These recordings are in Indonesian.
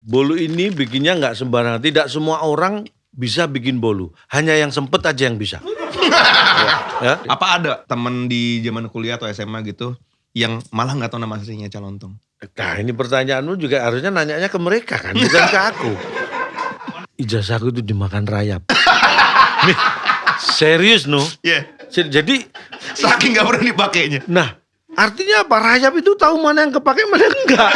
bolu ini bikinnya nggak sembarangan. Tidak semua orang bisa bikin bolu. Hanya yang sempet aja yang bisa. Ya. Apa ada temen di zaman kuliah atau SMA gitu yang malah nggak tahu nama aslinya Calontong? Nah ini pertanyaanmu juga harusnya nanyanya ke mereka kan, bukan ke aku. Ijazahku itu dimakan rayap. Nih, serius no. Iya. Jadi Saking nggak pernah dipakainya. nah, artinya apa? Rayap itu tahu mana yang kepake, mana yang enggak.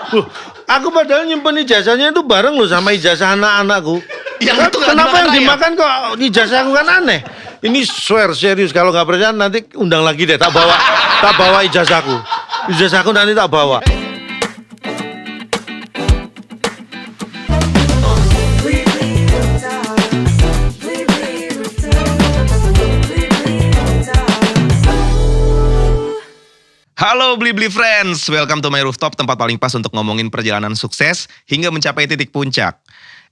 Loh, aku padahal nyimpen ijazahnya itu bareng loh sama ijazah anak-anakku. Yang itu nggak Kenapa yang dimakan dimakan kok ijazahku kan aneh? Ini swear serius, kalau nggak percaya nanti undang lagi deh, tak bawa ijazahku. Ijazahku nanti tak bawa. Halo Blibli Friends, welcome to my rooftop, tempat paling pas untuk ngomongin perjalanan sukses hingga mencapai titik puncak.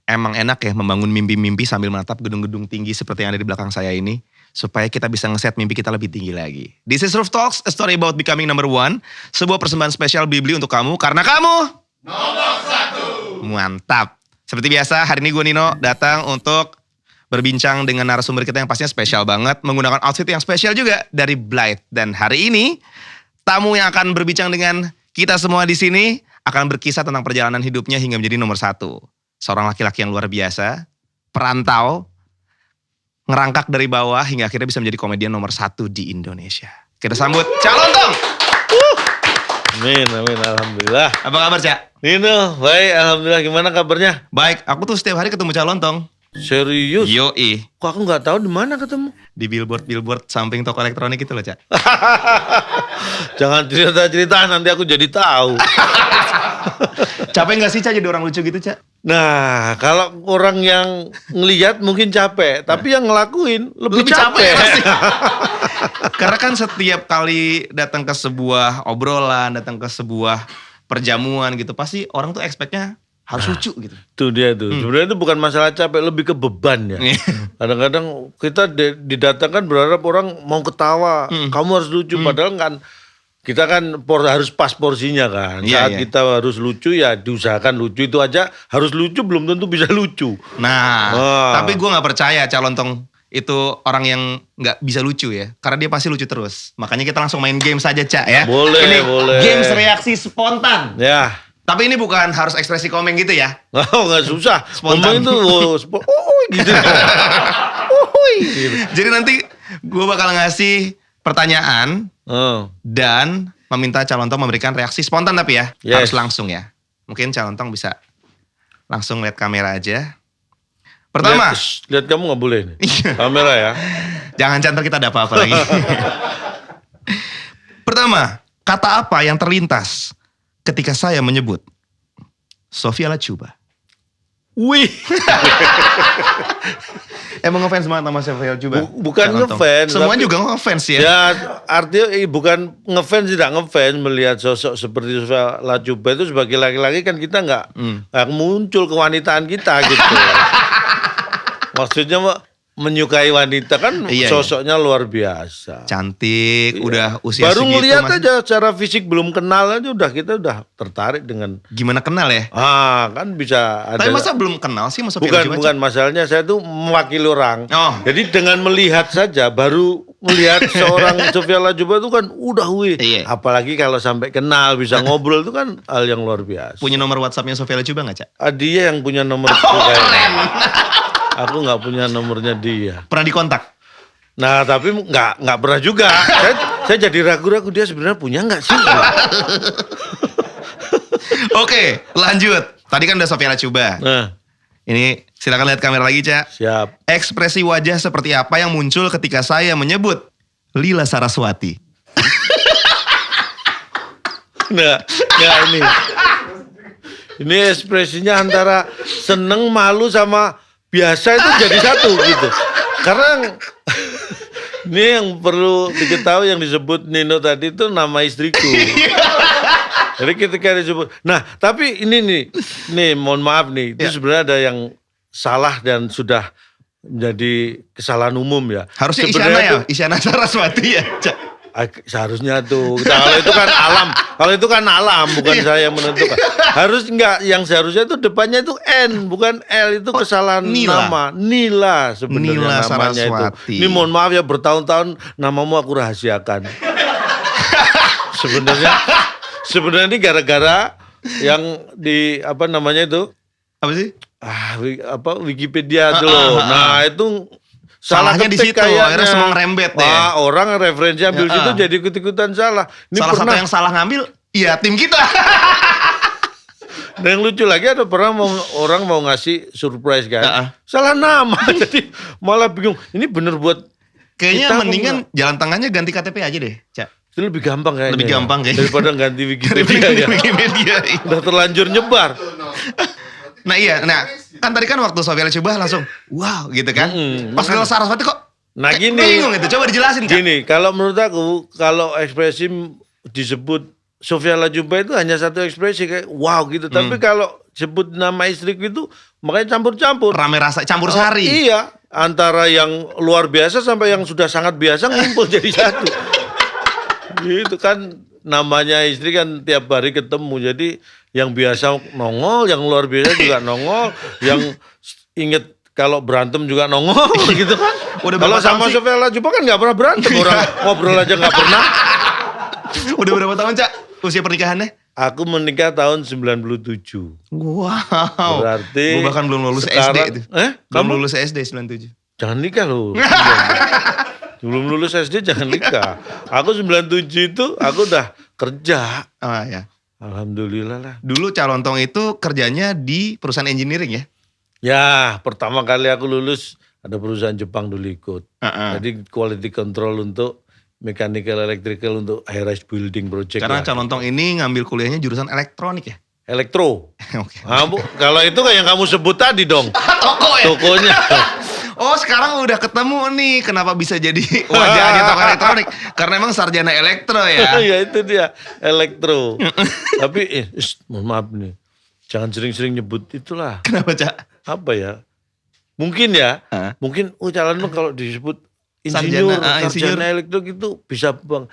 Emang enak ya membangun mimpi-mimpi sambil menatap gedung-gedung tinggi seperti yang ada di belakang saya ini, supaya kita bisa ngeset mimpi kita lebih tinggi lagi. This is Roof Talks, a story about becoming number one, sebuah persembahan spesial Blibli untuk kamu, karena kamu nomor 1. Mantap. Seperti biasa, hari ini gue Nino datang untuk berbincang dengan narasumber kita yang pastinya spesial banget, menggunakan outfit yang spesial juga dari Blythe. Dan hari ini tamu yang akan berbincang dengan kita semua di sini akan berkisah tentang perjalanan hidupnya hingga menjadi nomor 1. Seorang laki-laki yang luar biasa, perantau, ngerangkak dari bawah hingga akhirnya bisa menjadi komedian nomor 1 di Indonesia. Kita sambut Calontong. Amin, alhamdulillah. Apa kabar, Cak? Nino, baik, alhamdulillah. Gimana kabarnya? Baik, aku tuh setiap hari ketemu Calontong. Serius? Yoi. Kok aku nggak tahu di mana ketemu? Di billboard samping toko elektronik itu loh, Cak. Jangan cerita-cerita, nanti aku jadi tahu. Capek gak sih, Cak, jadi orang lucu gitu, Cak? Nah, kalau orang yang ngelihat mungkin capek, tapi yang ngelakuin lebih capek. Pasti. Karena kan setiap kali datang ke sebuah obrolan, datang ke sebuah perjamuan gitu, pasti orang tuh expect-nya harus lucu gitu. Itu dia tuh. Sebenarnya itu bukan masalah capek, lebih ke beban ya. Kadang-kadang kita didatangkan berharap orang mau ketawa, kamu harus lucu, padahal kan kita kan harus pas porsinya kan. Saat kita harus lucu ya diusahakan lucu, itu aja harus lucu belum tentu bisa lucu. Nah, tapi gue gak percaya Calontong itu orang yang gak bisa lucu ya. Karena dia pasti lucu terus. Makanya kita langsung main game saja, Cak ya. Boleh, ini boleh. Games reaksi spontan. Ya. Tapi ini bukan harus ekspresi komen gitu ya. Oh gak susah. Spontan. Ngomong itu gitu. Gitu. Jadi nanti gue bakal ngasih pertanyaan. Dan meminta Calontong memberikan reaksi spontan tapi ya. Harus langsung ya. Mungkin Calontong bisa langsung lihat kamera aja. Pertama. Lihat kamu gak boleh nih. Kamera ya. Jangan cantar kita ada apa-apa lagi. Pertama. Kata apa yang terlintas ketika saya menyebut Sofia Lachuba? Wih. Emang ngefans banget sama Sofia Lachuba? Bukan ngefans. Semua juga ngefans ya? Ya artinya bukan ngefans, tidak ngefans melihat sosok seperti Sofia Lachuba itu sebagai laki-laki kan kita nggak muncul kewanitaan kita gitu. Maksudnya menyukai wanita kan sosoknya luar biasa. Cantik, udah usia baru segitu. ngeliat aja secara fisik belum kenal aja kita udah tertarik dengan. Gimana kenal ya? Kan bisa ada. Tapi masa belum kenal sih Mas Sofia Lachuba? Bukan masalahnya, saya tuh mewakili orang. Jadi dengan melihat saja, baru melihat seorang Sofia Lachuba itu kan udah apalagi kalau sampai kenal bisa ngobrol itu kan hal yang luar biasa. Punya nomor WhatsApp-nya Sofia Lachuba gak, Cak? Dia yang punya nomor itu kayaknya. Aku nggak punya nomornya dia. Pernah dikontak? Nah tapi nggak pernah juga. saya jadi ragu-ragu dia sebenarnya punya nggak sih? Oke, lanjut. Tadi kan udah Sofia Lachuba. Nah, ini silakan lihat kamera lagi, Cak. Siap. Ekspresi wajah seperti apa yang muncul ketika saya menyebut Lila Saraswati? Nah ini. Ini ekspresinya antara seneng, malu sama biasa itu jadi satu gitu. Karena ini yang perlu diketahui yang disebut Nino tadi itu nama istriku. Jadi ketika disebut. Nah tapi ini nih mohon maaf nih. Itu sebenarnya ada yang salah dan sudah menjadi kesalahan umum ya. Harusnya sebenarnya Isyana Saraswati ya, Cak. Seharusnya tuh. Nah, kalau itu kan alam. Kalau itu kan alam, bukan saya yang menentukan. Harus enggak, yang seharusnya itu depannya itu N, bukan L. Itu kesalahan Nila. nama. Nila sebenarnya Nila namanya Saraswati. itu. Ini mohon maaf ya, bertahun-tahun namamu aku rahasiakan. Sebenarnya ini gara-gara yang di apa namanya itu? Apa sih? Wikipedia itu loh. Nah, itu Salahnya di ketik situ, akhirnya semua ngerembet ya. Wah, orang referensi ambil situ jadi ikut-ikutan salah. Ini Salah satu pernah, yang salah ngambil, iya tim kita. dan yang lucu lagi ada pernah orang mau ngasih surprise kan. Salah nama, jadi malah bingung. Ini bener buat Kayaknya kita mendingan jalan tengahnya ganti KTP aja deh, Cak. itu lebih gampang kayaknya. Lebih gampang kayaknya. Daripada ganti Wikipedia ya. Wikipedia. Udah terlanjur nyebar. Nah iya, kan tadi kan waktu Sofia coba langsung, wow gitu kan. Pas Nila Saraswati kok Nah gini. bingung itu, coba dijelasin Cak. Gini, kalau menurut aku, kalau ekspresi disebut Sofia Latjuba itu hanya satu ekspresi kayak wow gitu. Tapi kalau sebut nama istriku itu makanya campur-campur. Rame rasa, campur sari. Iya, antara yang luar biasa sampai yang sudah sangat biasa ngumpul jadi satu. Gitu kan, namanya istri kan tiap hari ketemu. Jadi yang biasa nongol, yang luar biasa juga nongol, yang inget kalau berantem juga nongol gitu kan. Udah Kalau berapa sama tahun sih? Sofia Latjuba kan nggak pernah berantem, orang ngobrol aja nggak pernah. Udah berapa tahun Cak usia pernikahannya? Aku menikah tahun 97. Wow. Berarti Gue bahkan belum lulus sekarang- SD itu. Kamu? Belum lulus SD 97. Jangan nikah loh. Belum lulus SD jangan nikah. Aku 97 itu aku udah kerja. Oh ya. Alhamdulillah lah. Dulu Calontong itu kerjanya di perusahaan engineering ya? Ya, pertama kali aku lulus ada perusahaan Jepang dulu ikut. Jadi quality control untuk mechanical electrical untuk high rise building project. Karena lah. Calontong ini ngambil kuliahnya jurusan elektronik ya? Elektro. Oke. Ah, Bu, kalau itu kayak yang kamu sebut tadi dong. Toko ya? Tokonya. Oh sekarang udah ketemu nih kenapa bisa jadi wajahnya toko elektronik. Karena emang sarjana elektro ya? Ya itu dia, elektro. Tapi mohon maaf nih. Jangan sering-sering nyebut itulah. Kenapa Cak? Apa ya? Mungkin ya. Mungkin calon kalau disebut insinyur, sarjana elektro itu bisa bang.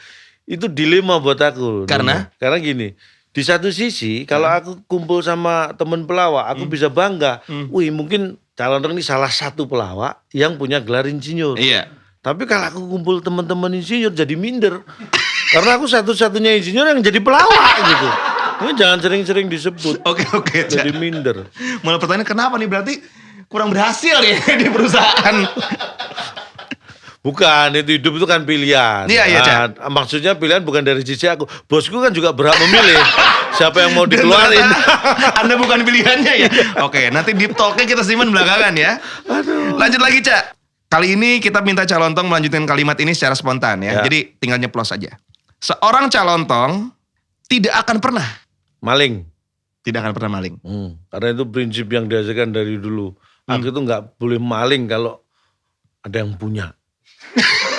Itu dilema buat aku. Karena? Karena gini. Di satu sisi kalau aku kumpul sama temen pelawak, aku bisa bangga. Wih mungkin calon ini salah satu pelawak yang punya gelar insinyur. Iya. Tapi kalau aku kumpul teman-teman insinyur jadi minder. Karena aku satu-satunya insinyur yang jadi pelawak gitu. Ini jangan sering-sering disebut. Oke, Jadi Cak. minder. Malah pertanyaan kenapa nih berarti kurang berhasil ya di perusahaan. Bukan, itu hidup itu kan pilihan. Iya, Cak. Maksudnya pilihan bukan dari sisi aku. Bosku kan juga berhak memilih siapa yang mau dikeluarin. Anda bukan pilihannya ya. Oke, nanti deep talk-nya kita simpan belakangan ya. Lanjut lagi, Cak. Kali ini kita minta Calontong melanjutkan kalimat ini secara spontan ya. Ya. Jadi tinggal nyeplos aja. Seorang Calontong tidak akan pernah. Maling. Tidak akan pernah maling. Karena itu prinsip yang diajarkan dari dulu. Aku itu nggak boleh maling kalau ada yang punya.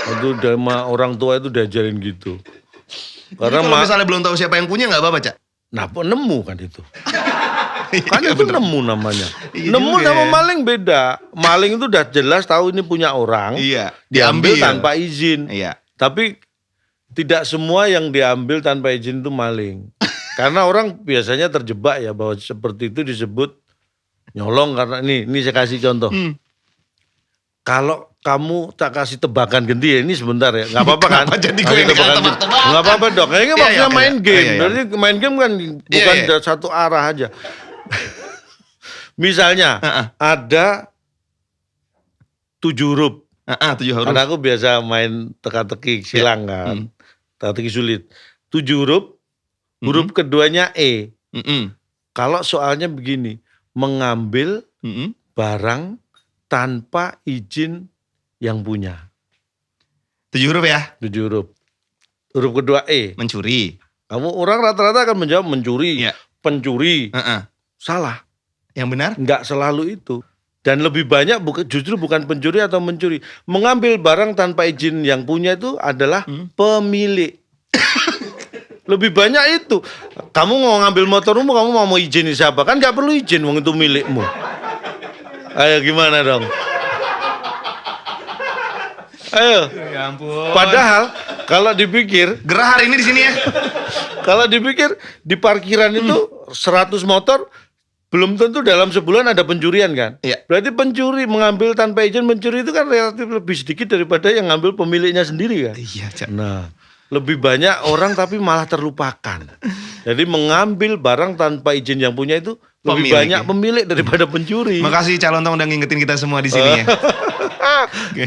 Itu dari orang tua itu diajarin gitu. Karena kalau misalnya belum tahu siapa yang punya nggak apa-apa, Cak. Nah, nemu kan itu. Kan Iya, itu bener. nemu namanya. Iya Nemu juga sama ya. maling beda. Maling itu udah jelas tahu ini punya orang. Iya, Diambil diambil. tanpa izin. Iya. Tapi tidak semua yang diambil tanpa izin itu maling. Karena orang biasanya terjebak ya bahwa seperti itu disebut nyolong karena ini saya kasih contoh. Kalau kamu tak kasih tebakan ganti ya ini sebentar ya, nggak apa-apa kan? Kenapa jadi gue Kasih yang dikasih tebakan ganti. tebak-tebakan? Nggak apa-apa dok. Kayaknya Iya, maksudnya iya, main iya. game. Iya, iya. Berarti main game kan bukan iya. satu arah aja. Misalnya ada 7 huruf. 7 huruf. Karena aku biasa main teka-teki silang kan. Teka-teki sulit. 7 huruf. Huruf keduanya E. Kalau soalnya begini, mengambil barang tanpa izin yang punya. 7 huruf ya? 7 huruf. Huruf kedua E. Mencuri. Kamu orang rata-rata akan menjawab mencuri, Iya. pencuri. Salah. Yang benar? Enggak selalu itu. Dan lebih banyak justru bukan pencuri atau mencuri. Mengambil barang tanpa izin yang punya itu adalah pemilik. Lebih banyak itu. Kamu mau ngambil motormu, kamu mau izin siapa? Kan nggak perlu izin, wong itu milikmu. Ayo gimana dong? Ayo. Ya ampun. Padahal Kalau dipikir, Gerah hari ini di sini ya. kalau dipikir di parkiran itu 100 motor belum tentu dalam sebulan ada pencurian kan? Iya. Berarti pencuri mengambil tanpa izin mencuri itu kan relatif lebih sedikit daripada yang ngambil pemiliknya sendiri kan? Iya, Cak. Nah, lebih banyak orang tapi malah terlupakan. Jadi mengambil barang tanpa izin yang punya itu lebih Pemilik, banyak ya? pemilik daripada pencuri. Makasih Cak Lontong udah ngingetin kita semua di sini ya. Oke.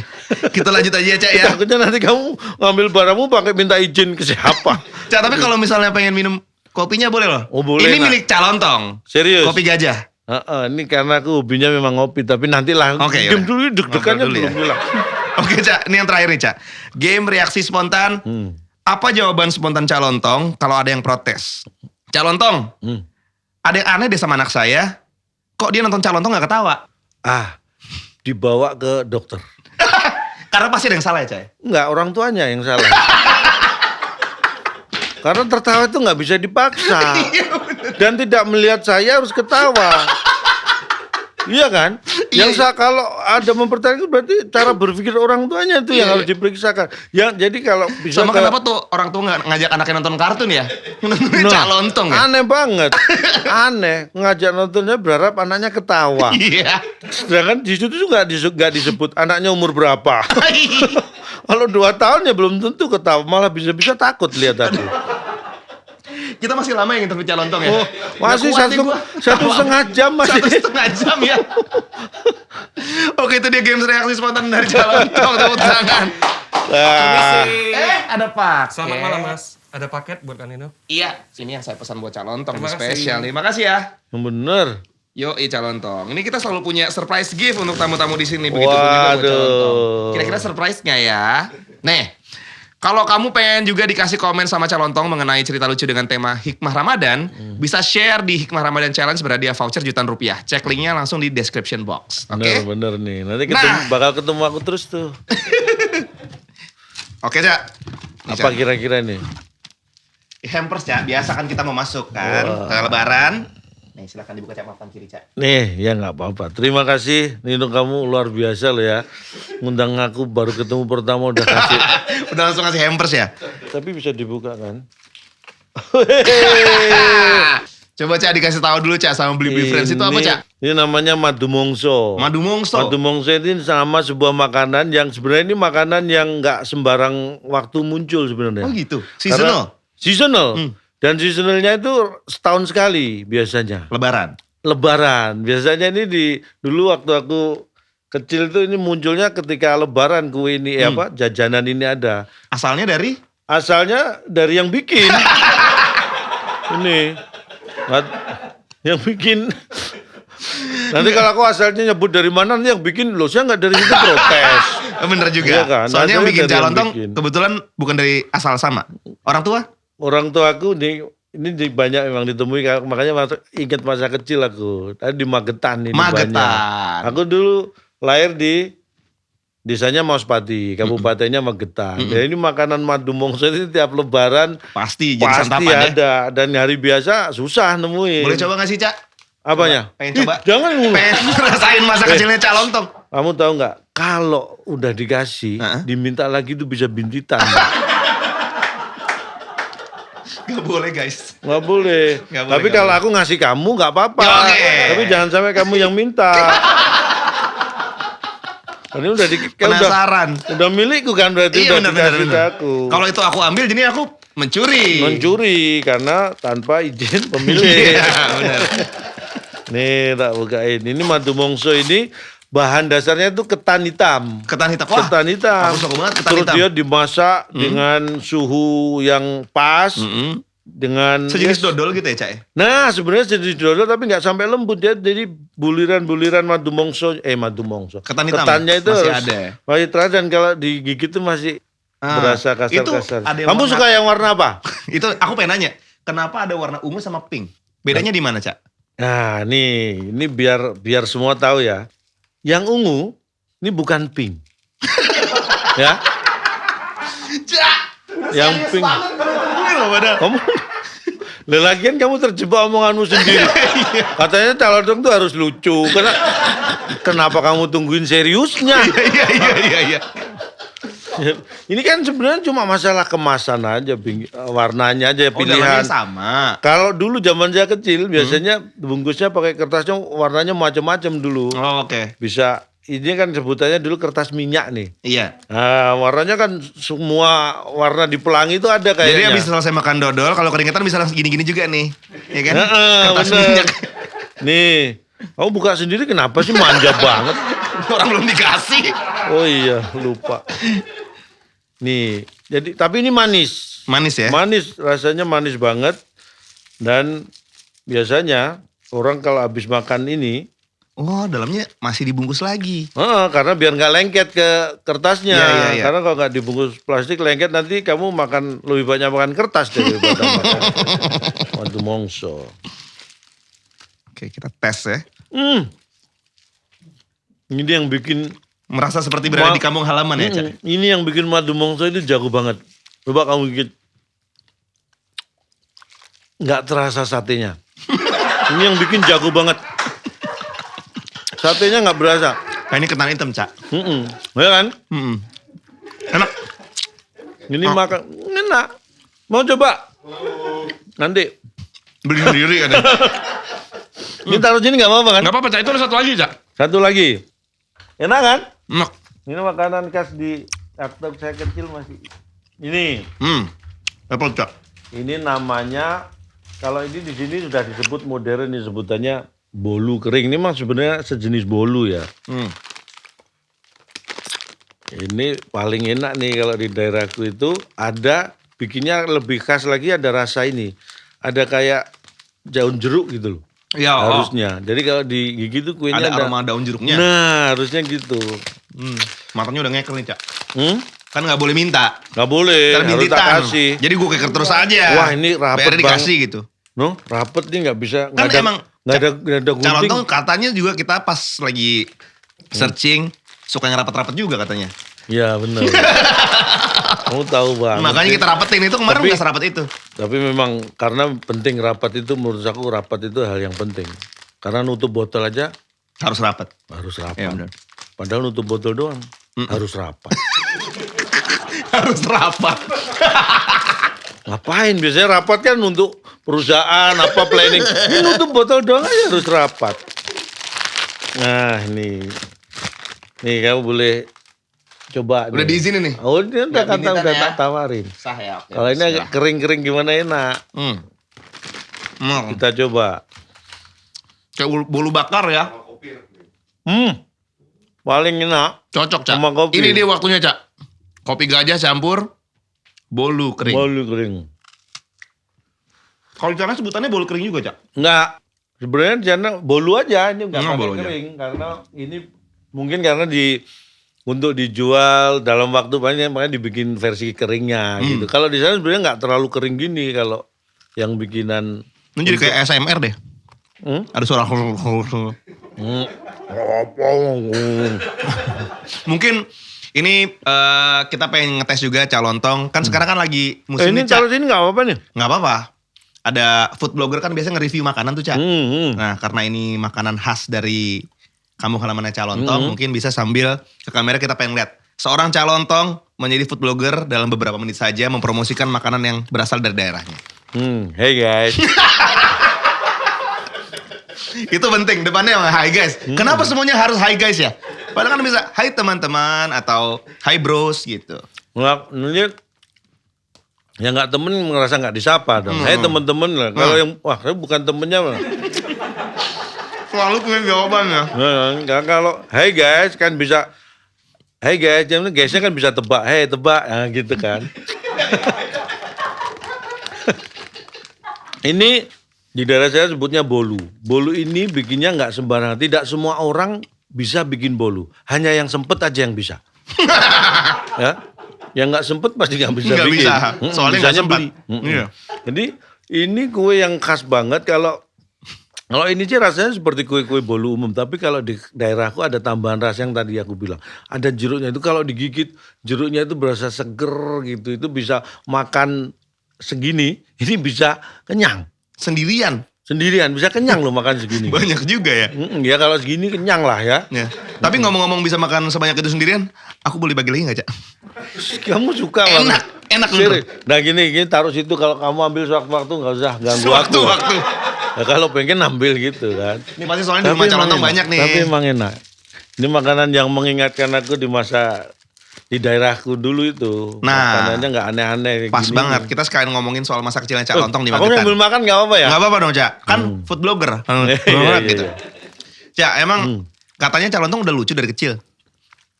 Kita lanjut aja ya, Cak ya. Takutnya nanti kamu ngambil barangmu pakai minta izin ke siapa? Cak, tapi kalau misalnya pengen minum kopinya boleh loh. Oh, boleh, Ini Nak. milik Cak Lontong. Serius? Kopi gajah. Ini karena aku hobinya memang ngopi, tapi nanti lah. Oke, Diam yaudah. dulu, deg-degannya Ngobrol dulu belum ya. bilang. Oke, Cak. Ini yang terakhir nih, Cak. Game reaksi spontan. Apa jawaban spontan Cak Lontong kalau ada yang protes? Cak Lontong, ada yang aneh deh sama anak saya. Kok dia nonton Cak Lontong gak ketawa? Dibawa ke dokter. Karena pasti ada yang salah ya, Cak. Enggak, orang tuanya yang salah. Karena tertawa itu nggak bisa dipaksa. Dan tidak melihat saya harus ketawa. Iya kan? Kalau ada mempertanyakan berarti cara berpikir orang tuanya itu yang harus diperiksakan. Jadi kalau bisa Sama kenapa tuh orang tua nggak ngajak anaknya nonton kartun ya? Nonton Cak Lontong ya? Aneh banget. Aneh. Ngajak nontonnya berharap anaknya ketawa. Iya. Sedangkan di situ juga nggak disebut anaknya umur berapa. Kalau 2 tahun ya belum tentu ketawa, malah bisa-bisa takut lihat aku. Kita masih lama yang interview Cak Lontong ya? Masih Nggak kuat nih satu gua. setengah jam masih. 1,5 jam ya. Oke, itu dia games reaksi spontan dari Cak Lontong. Tepuk tangan. Ada paket. Selamat malam Mas, ada paket buat Kanino. Iya, ini yang saya pesan buat Cak Lontong. Terima kasih. Spesial nih. Makasih ya. Yang bener. Yoi Cak Lontong. Ini kita selalu punya surprise gift untuk tamu-tamu di sini. Begitu pun juga buat Cak Waduh. Lontong. Kira-kira surprise nggak ya? Nih, kalau kamu pengen juga dikasih komen sama Cak Lontong mengenai cerita lucu dengan tema Hikmah Ramadan, bisa share di Hikmah Ramadan Challenge berhadiah voucher jutaan rupiah. Cek linknya langsung di description box. Oke? Bener nih. Nanti Nah. bakal ketemu aku terus tuh. Oke, Cak. Nih, Apa Cak. kira-kira nih? Hampers, Cak. Biasa kan kita mau masuk kan. Wah. Lebaran. Nih, silakan dibuka, Cak, papan kiri, Cak. Nih, ya nggak apa-apa. Terima kasih, Nino, kamu luar biasa loh ya. Ngundang aku baru ketemu pertama udah kasih. Udah langsung ngasih hampers ya? Tapi bisa dibuka kan? Coba, Cak, dikasih tahu dulu, Cak, sama Beli Friends itu apa, Cak? Ini namanya madu mongso. Madu mongso. Madu mongso ini sama sebuah makanan yang sebenarnya ini makanan yang nggak sembarang waktu muncul sebenarnya. Oh gitu. Karena Seasonal. Seasonal. Dan seasonalnya itu setahun sekali biasanya. Lebaran. Lebaran. Biasanya ini dulu waktu aku kecil tuh ini munculnya ketika Lebaran kue ini apa jajanan ini ada. Asalnya dari? Asalnya dari yang bikin. Ini. Yang bikin. Nanti kalau aku asalnya nyebut dari mana nanti yang bikin loh saya nggak dari situ protes. Bener juga. Iya kan? Soalnya yang Asalnya bikin dari Cak yang Lontong bikin. kebetulan bukan dari asal sama. Orang tua? Orang tua aku ini banyak memang ditemui makanya ingat masa kecil aku. Tadi di Magetan ini Magetan. banyak. Aku dulu lahir di desanya Mauspati, kabupatennya Magetan. Dan ini makanan madu mongso ini tiap Lebaran Pasti jadi pasti santapan ya. ada. Dan hari biasa susah nemuin. Boleh coba gak sih, Cak? Apanya? Pengen Ih, coba? jangan. Pengen ngerasain masa kecilnya Cak Lontong. Kamu tahu nggak? Kalau udah dikasih, diminta lagi itu bisa bintitan. Gak boleh, guys. Nggak boleh. Nggak boleh, Tapi nggak kalau boleh. aku ngasih kamu nggak apa-apa. Oke. Tapi jangan sampai kamu yang minta. Ini udah Penasaran. udah milikku kan berarti Iya, udah bener, dikasih bener, ke bener. aku. Kalau itu aku ambil, jadi aku mencuri. Mencuri karena tanpa izin pemilik. Iya, benar. Nih tak bukain. Ini madu mongso ini bahan dasarnya itu ketan hitam. Ketan hitam. Wah, Ketan hitam. aku suka banget ketan Terus hitam. dia dimasak dengan suhu yang pas. Dengan Sejenis dodol gitu ya, Cak? Nah sebenarnya jadi dodol tapi nggak sampai lembut dia jadi buliran-buliran madu mongso. Ketan hitam Ketannya itu masih harus ada. masih terasa dan kalau digigit itu masih berasa kasar-kasar. ada yang Kamu warna- suka yang warna apa? Itu aku pengen nanya, kenapa ada warna ungu sama pink? Bedanya di mana, Cak? Nah ini biar semua tahu ya. Yang ungu ini bukan pink. Ya. Cak! Yang pink. Kamu lagian kamu terjebak omonganmu sendiri. Katanya calon dong tuh harus lucu. Kenapa kamu tungguin seriusnya? Iya. Ini kan sebenarnya cuma masalah kemasan aja, warnanya aja Oh, dalamnya pilihan. sama. Kalau dulu zaman saya kecil biasanya bungkusnya pakai kertasnya warnanya macam-macam dulu. Oh, oke. Bisa ini kan sebutannya dulu kertas minyak nih. Iya. Nah, warnanya kan semua warna di pelangi itu ada Jadi kayaknya. habis selesai makan dodol, kalau keringetan bisa langsung gini-gini juga nih. Ya kan? Heeh, Kertas bener. minyak. Nih, kamu buka sendiri kenapa sih manja banget? Orang belum dikasih. Oh iya, lupa. Nih, jadi tapi ini manis. Manis ya? Manis, rasanya manis banget. Dan biasanya orang kalau habis makan ini, Oh, dalamnya masih dibungkus lagi. karena biar nggak lengket ke kertasnya. Iya, iya, iya. Karena kalau nggak dibungkus plastik lengket nanti kamu makan lebih banyak makan kertas daripada makan madu mongso. Oke, kita tes ya. Ini yang bikin Merasa seperti berada di kampung halaman ya, Cak? ini yang bikin madu mongso itu jago banget. Coba kamu gigit. Nggak terasa satenya. Ini yang bikin jago banget. Satenya nggak berasa. Nah, ini ketan hitam, Cak. Ya kan? Enak. Ini makan enak. Mau coba? Nanti. Beli sendiri kan. Ini taruh sini nggak apa-apa kan? Nggak apa-apa, Cak. Itu ada satu lagi, Cak. Satu lagi. Enak kan? Enak. Ini makanan khas di waktu saya kecil masih. Ini. Apple, Cak. Ini namanya, kalau ini di sini sudah disebut modern, disebutannya bolu kering. Ini mah sebenarnya sejenis bolu ya. Ini paling enak nih kalau di daerahku itu ada bikinnya lebih khas lagi, ada rasa ini. Ada kayak daun jeruk gitu loh. Ya, Harusnya. Jadi kalau digigit tuh kuenya ada aroma daun jeruknya. Nah, harusnya gitu. Matanya udah ngekel nih, Cak. Kan Kan nggak boleh minta. nggak boleh, harus tak Terbintitan. kasih. Jadi gue keker terus aja. Wah, ini rapet Biar dikasih banget. gitu. No, rapet nih nggak bisa. Kan emang nggak ada gunting. Calontong katanya juga kita pas lagi searching suka yang rapat-rapat juga katanya. Iya benar. Kamu tahu banget. Makanya sih. kita rapetin itu kemarin Tapi- nggak serapat itu. Tapi memang karena penting rapat itu, menurut aku rapat itu hal yang penting. Karena nutup botol aja Harus rapat. harus rapat. Iya benar. Padahal nutup botol doang harus rapat. Harus rapat. Ngapain? Biasanya rapat kan untuk perusahaan apa planning. Ini nutup botol doang aja harus rapat. Nah ini, nih kamu boleh coba. Udah nih. diizinin nih. Oh ini udah Nggak bintitan udah ya? tak tawarin. Sah ya. Oke. Kalau ini agak kering-kering gimana enak. Kita coba. Kayak bolu bakar ya. Paling enak. Cocok, Cak. Sama kopi. Ini dia waktunya, Cak. Kopi gajah campur bolu kering. Bolu kering. Kalau di sana sebutannya bolu kering juga, Cak. Enggak. Sebenarnya di sana bolu aja, ini enggak Enggak, pakai bolu aja. kering karena ini mungkin karena untuk dijual dalam waktu banyak makanya dibikin versi keringnya gitu. Kalau di sana sebenarnya enggak terlalu kering gini kalau yang bikinan. Ini jadi kayak ASMR deh. Ada suara Mungkin ini kita pengen ngetes juga calontong. Kan sekarang kan lagi Ini musimnya, Cak. taruh sini enggak apa-apa nih. Nggak apa-apa. Ada food blogger kan biasanya nge-review makanan tuh, Cak. Hmm. Nah, karena ini makanan khas dari kampung halamannya Calontong, mungkin bisa sambil ke kamera kita pengen lihat. Seorang Calontong menjadi food blogger dalam beberapa menit saja mempromosikan makanan yang berasal dari daerahnya. Hey guys. Itu penting, depannya yang hi guys. Kenapa semuanya harus hi guys ya? Padahal kan bisa hai teman-teman atau hai bros gitu. Nggak, ini yang nggak temen ngerasa nggak disapa dong. Saya temen-temen lah. Kalau yang wah saya bukan temennya mah. Selalu punya jawabannya. Nah, kalau hey guys kan bisa hey guys, jangan guysnya kan bisa tebak, hey tebak, nah, gitu kan. Ini di daerah saya sebutnya bolu. Bolu ini bikinnya nggak sembarangan. Tidak semua orang bisa bikin bolu. Hanya yang sempet aja yang bisa. Ya, yang nggak sempet pasti nggak bisa Nggak bikin. bisa, soalnya nggak Bisanya sempat. beli. Iya. Jadi ini kue yang khas banget kalau ini sih rasanya seperti kue-kue bolu umum, tapi kalau di daerahku ada tambahan rasa yang tadi aku bilang. Ada jeruknya itu kalau digigit, jeruknya itu berasa seger gitu. Itu bisa makan segini, ini bisa kenyang. Sendirian. Sendirian bisa kenyang loh makan segini. Banyak juga ya. Ya kalau segini kenyang lah ya. Ya. Tapi ngomong-ngomong bisa makan sebanyak itu sendirian, aku boleh bagi lagi gak, Cak? Kamu suka Enak, enak Serius. bener. Nah gini taruh situ, kalau kamu ambil sewaktu-waktu nggak usah ganggu aku. Waktu. Ya, kalau pengen ambil gitu kan. Ini pasti soalnya di rumah Calontong banyak nih. Tapi emang enak. Ini makanan yang mengingatkan aku di masa di daerahku dulu itu. Nah, makanannya nggak aneh-aneh. kayak Pas gini. banget, kita sekalian ngomongin soal masa kecilnya Cak Lontong di Aku Magetan. sambil makan nggak apa-apa ya? Gak apa-apa dong, Cak. Kan food blogger. Iya, gitu. iya. Cak, emang katanya Cak Lontong udah lucu dari kecil.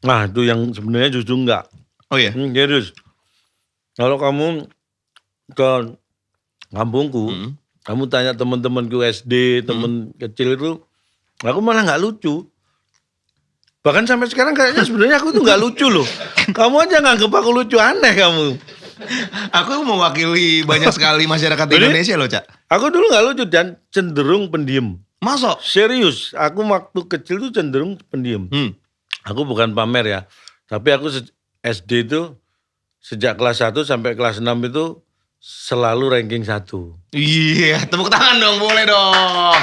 Nah itu yang sebenarnya justru enggak. Oh iya? Serius. Kalau kamu ke kampungku, kamu tanya teman-temanku SD, teman kecil itu, aku malah nggak lucu. Bahkan sampai sekarang kayaknya sebenarnya aku tuh nggak lucu loh. Kamu aja nganggep aku lucu, aneh kamu. Aku mewakili banyak sekali masyarakat Jadi- Indonesia loh, Cak. Aku dulu nggak lucu dan cenderung pendiam. Masuk? Serius, aku waktu kecil tuh cenderung pendiam. Aku bukan pamer ya, tapi aku SD itu sejak kelas 1 sampai kelas 6 itu selalu ranking 1. Iya, tepuk tangan dong, boleh dong.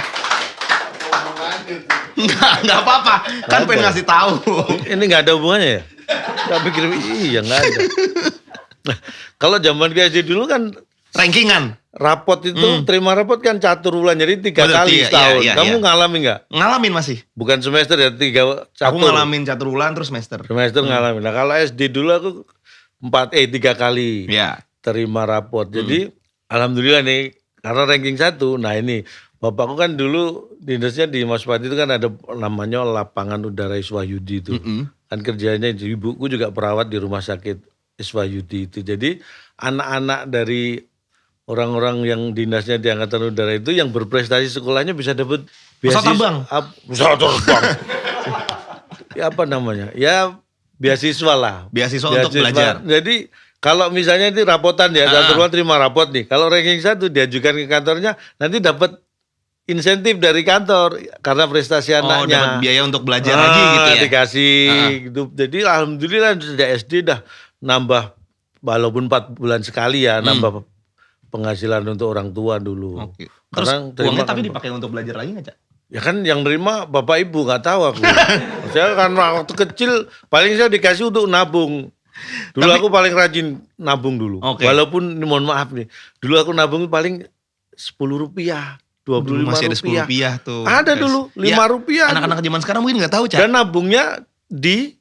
Enggak apa-apa. Kan Apa? pengen ngasih tahu. Ini nggak ada hubungannya ya? Gak pikir, iya nggak ada. Nah, kalau zaman ke SD dulu kan Rankingan. rapot itu, terima rapot kan catur bulan, jadi 3 Betul, kali iya, setahun. iya, Kamu iya. ngalamin nggak? Ngalamin masih. Bukan semester ya, 3 catur. Aku ngalamin catur bulan terus semester. Semester ngalamin. Nah kalau SD dulu aku 3 kali Iya. terima rapot. Jadi alhamdulillah nih, karena ranking 1. Nah ini, bapakku kan dulu dinasnya di Mas Pati itu kan ada namanya lapangan udara Iswahyudi itu. Kan kerjanya, ibuku juga perawat di rumah sakit Iswahyudi itu. Jadi anak-anak dari orang-orang yang dinasnya di Angkatan Udara itu yang berprestasi sekolahnya bisa dapat Pesawat terbang? Pesawat terbang. Ya apa namanya? Ya beasiswa lah. Beasiswa untuk belajar. Jadi kalau misalnya itu rapotan ya, satu bulan terima rapot nih. Kalau ranking 1 diajukan ke kantornya, nanti dapat insentif dari kantor karena prestasi Oh, anaknya. dapat biaya untuk belajar lagi gitu ya. Dikasih gitu. Jadi alhamdulillah sejak SD dah nambah, walaupun 4 bulan sekali ya, nambah penghasilan untuk orang tua dulu. Oke. Terus Sekarang terima uangnya tapi kan- dipakai untuk belajar lagi nggak, Cak? Ya kan yang nerima bapak ibu, nggak tahu aku. Saya kan waktu kecil paling saya dikasih untuk nabung. Dulu aku paling rajin nabung dulu. Oke. Walaupun ini mohon maaf nih, dulu aku nabung paling 10 rupiah, 25 Dulu masih ada rupiah. 10 rupiah tuh. Ada guys. dulu, Ya, 5 rupiah. Anak-anak zaman sekarang mungkin nggak tahu, Cak. Dan nabungnya di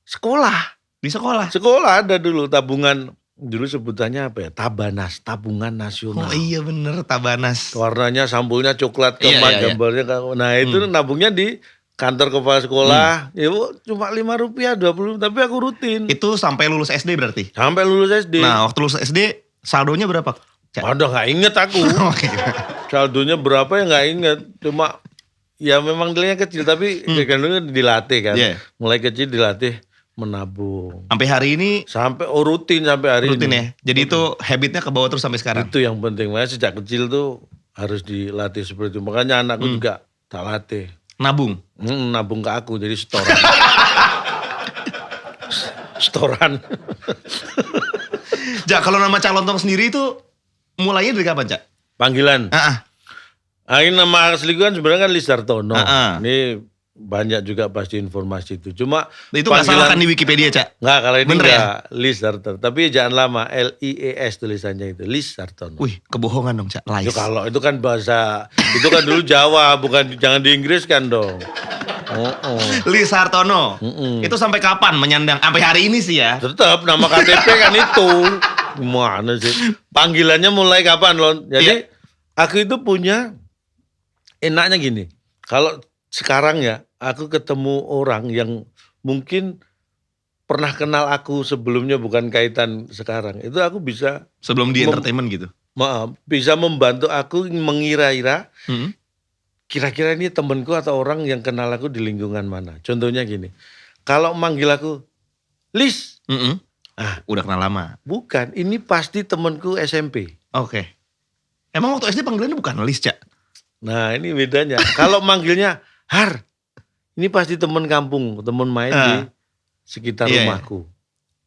sekolah. Di sekolah. Sekolah ada dulu tabungan, dulu sebutannya apa ya? Tabanas, tabungan nasional. Oh iya bener, Tabanas. Warnanya sampulnya coklat Iya, kemas, iya, iya. gambarnya. Nah itu nabungnya di kantor kepala sekolah. Ya Bu, cuma 5 rupiah, 20, tapi aku rutin. Itu sampai lulus SD berarti? Sampai lulus SD. Nah, waktu lulus SD saldonya berapa, Cak? Waduh nggak inget aku. Oke. Saldonya berapa ya nggak inget. Cuma ya memang nilainya kecil, tapi kan dulu dilatih kan. Iya. Mulai kecil dilatih menabung. Sampai hari ini Sampai rutin sampai hari rutin ini. ya? Jadi itu habitnya ke bawah terus sampai sekarang? Itu yang penting. Makanya sejak kecil tuh harus dilatih seperti itu. Makanya anakku juga tak latih. Nabung? Nabung ke aku, jadi setoran. Setoran. Cak, kalau nama Cak Lontong sendiri itu mulainya dari kapan, Cak? Panggilan. Ini nama asli gue kan sebenarnya kan Lis Sartono. Ini banyak juga pasti informasi itu. Cuma Itu nggak salah kan di Wikipedia, Cak? Nggak, kalau ini Bener ya? enggak Lis Sartono. Tapi jangan lama, LIES tulisannya itu, Lis Sartono. Wih, kebohongan dong, Cak. Ya, Lies. kalau itu kan bahasa, itu kan dulu Jawa, bukan, jangan di Inggris kan dong. Lis Hartono. Itu sampai kapan menyandang? Sampai hari ini sih ya. Tetap nama KTP kan itu. Gimana sih? Panggilannya mulai kapan, Lon? Jadi aku itu punya, enaknya gini. Kalau sekarang ya, aku ketemu orang yang mungkin pernah kenal aku sebelumnya, bukan kaitan sekarang. Itu aku bisa, Sebelum di entertainment gitu. bisa membantu aku mengira-ira Hmm. kira-kira ini temenku atau orang yang kenal aku di lingkungan mana. Contohnya gini, kalau manggil aku, Lis, Udah kenal lama. bukan, ini pasti temenku SMP. Oke. Emang waktu SD panggilannya bukan Lis, Cak? Nah ini bedanya. Kalau manggilnya Har, ini pasti temen kampung, temen main di sekitar Iya, rumahku.